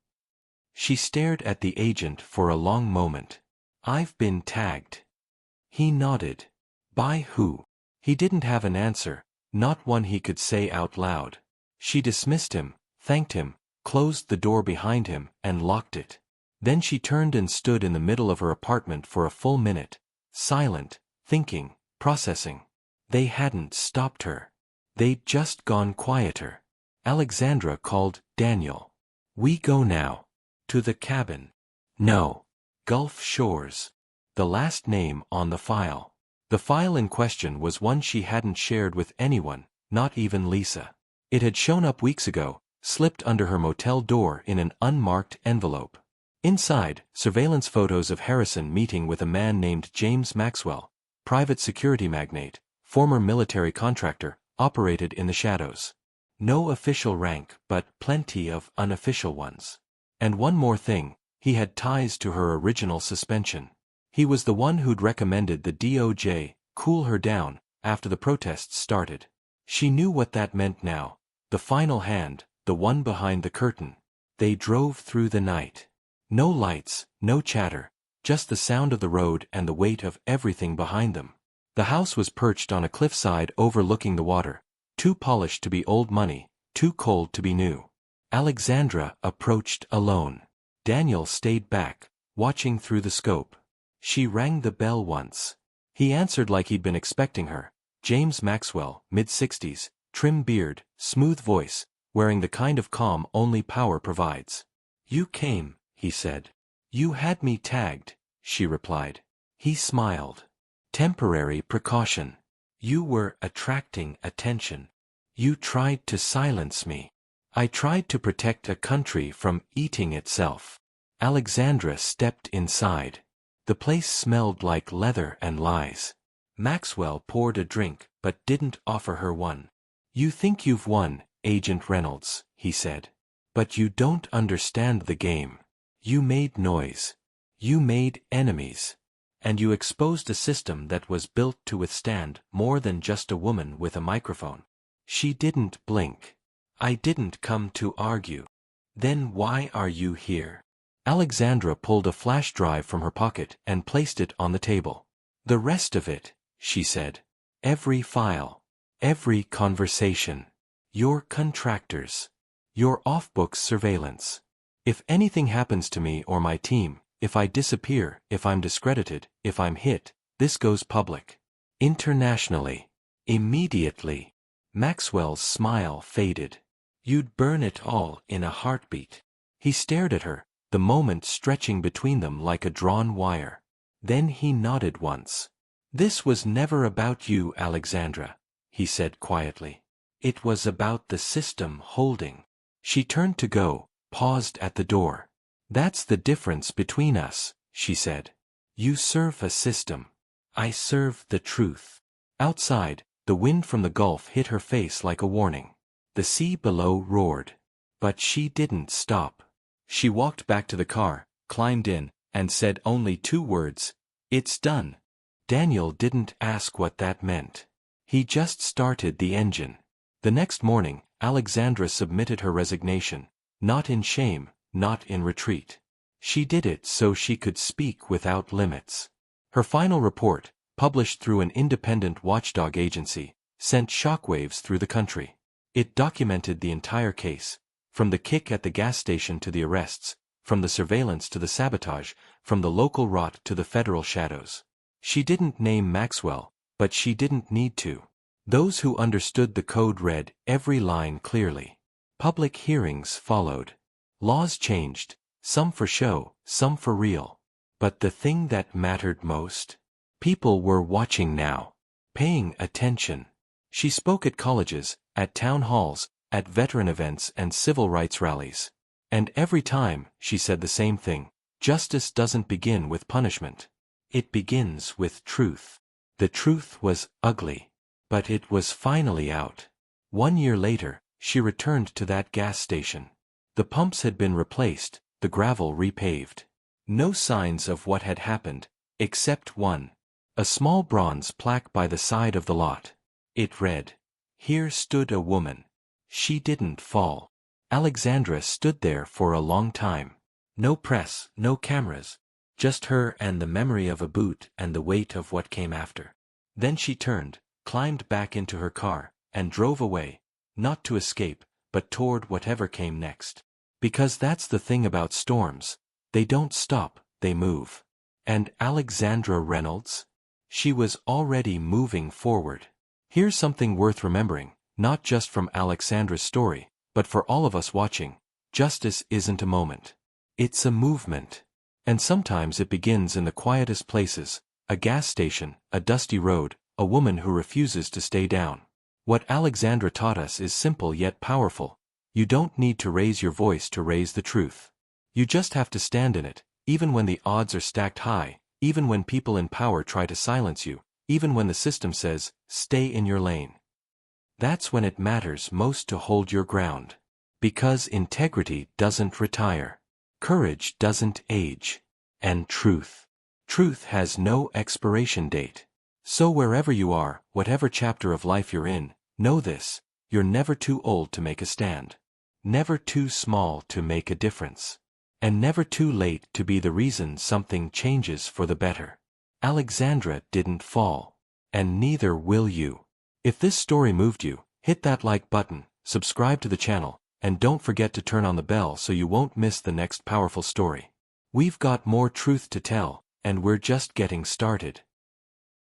She stared at the agent for a long moment. "I've been tagged." He nodded. "By who?" He didn't have an answer, not one he could say out loud. She dismissed him, thanked him, closed the door behind him, and locked it. Then she turned and stood in the middle of her apartment for a full minute, silent, thinking, processing. They hadn't stopped her. They'd just gone quieter. Alexandra called Daniel. "We go now." "To the cabin." "No. Gulf Shores." The last name on the file. The file in question was one she hadn't shared with anyone, not even Lisa. It had shown up weeks ago, slipped under her motel door in an unmarked envelope. Inside, surveillance photos of Harrison meeting with a man named James Maxwell, private security magnate, former military contractor, operated in the shadows. No official rank, but plenty of unofficial ones. And one more thing, he had ties to her original suspension. He was the one who'd recommended the DOJ cool her down after the protests started. She knew what that meant now. The final hand, the one behind the curtain. They drove through the night. No lights, no chatter, just the sound of the road and the weight of everything behind them. The house was perched on a cliffside overlooking the water, too polished to be old money, too cold to be new. Alexandra approached alone. Daniel stayed back, watching through the scope. She rang the bell once. He answered like he'd been expecting her. James Maxwell, mid-60s, trim beard, smooth voice, wearing the kind of calm only power provides. "You came," he said. "You had me tagged," she replied. He smiled. "Temporary precaution. You were attracting attention. You tried to silence me. I tried to protect a country from eating itself." Alexandra stepped inside. The place smelled like leather and lies. Maxwell poured a drink, but didn't offer her one. "You think you've won, Agent Reynolds," he said. "But you don't understand the game. You made noise. You made enemies. And you exposed a system that was built to withstand more than just a woman with a microphone. She didn't blink. I didn't come to argue. Then why are you here? Alexandra pulled a flash drive from her pocket and placed it on the table. The rest of it, she said. Every file. Every conversation. Your contractors. Your off-books surveillance. If anything happens to me or my team, if I disappear, if I'm discredited, if I'm hit, this goes public. Internationally. Immediately. Maxwell's smile faded. You'd burn it all in a heartbeat. He stared at her, the moment stretching between them like a drawn wire. Then he nodded once. This was never about you, Alexandra, he said quietly. It was about the system holding. She turned to go, paused at the door. That's the difference between us, she said. You serve a system. I serve the truth. Outside, the wind from the Gulf hit her face like a warning. The sea below roared. But she didn't stop. She walked back to the car, climbed in, and said only 2 words. It's done. Daniel didn't ask what that meant. He just started the engine. The next morning, Alexandra submitted her resignation, not in shame, not in retreat. She did it so she could speak without limits. Her final report, published through an independent watchdog agency, sent shockwaves through the country. It documented the entire case, from the kick at the gas station to the arrests, from the surveillance to the sabotage, from the local rot to the federal shadows. She didn't name Maxwell, but she didn't need to. Those who understood the code read every line clearly. Public hearings followed. Laws changed, some for show, some for real. But the thing that mattered most? People were watching now, paying attention. She spoke at colleges, at town halls, at veteran events and civil rights rallies. And every time, she said the same thing. Justice doesn't begin with punishment. It begins with truth. The truth was ugly. But it was finally out. 1 year later, she returned to that gas station. The pumps had been replaced, the gravel repaved. No signs of what had happened, except one. A small bronze plaque by the side of the lot. It read, "Here stood a woman. She didn't fall." Alexandra stood there for a long time. No press, no cameras. Just her and the memory of a boot and the weight of what came after. Then she turned, climbed back into her car, and drove away, not to escape, but toward whatever came next. Because that's the thing about storms. They don't stop, they move. And Alexandra Reynolds? She was already moving forward. Here's something worth remembering, not just from Alexandra's story, but for all of us watching. Justice isn't a moment. It's a movement. And sometimes it begins in the quietest places, a gas station, a dusty road, a woman who refuses to stay down. What Alexandra taught us is simple yet powerful. You don't need to raise your voice to raise the truth. You just have to stand in it, even when the odds are stacked high, even when people in power try to silence you, even when the system says, stay in your lane. That's when it matters most to hold your ground. Because integrity doesn't retire. Courage doesn't age. And truth. Truth has no expiration date. So wherever you are, whatever chapter of life you're in, know this: you're never too old to make a stand. Never too small to make a difference. And never too late to be the reason something changes for the better. Alexandra didn't fall. And neither will you. If this story moved you, hit that like button, subscribe to the channel, and don't forget to turn on the bell so you won't miss the next powerful story. We've got more truth to tell, and we're just getting started.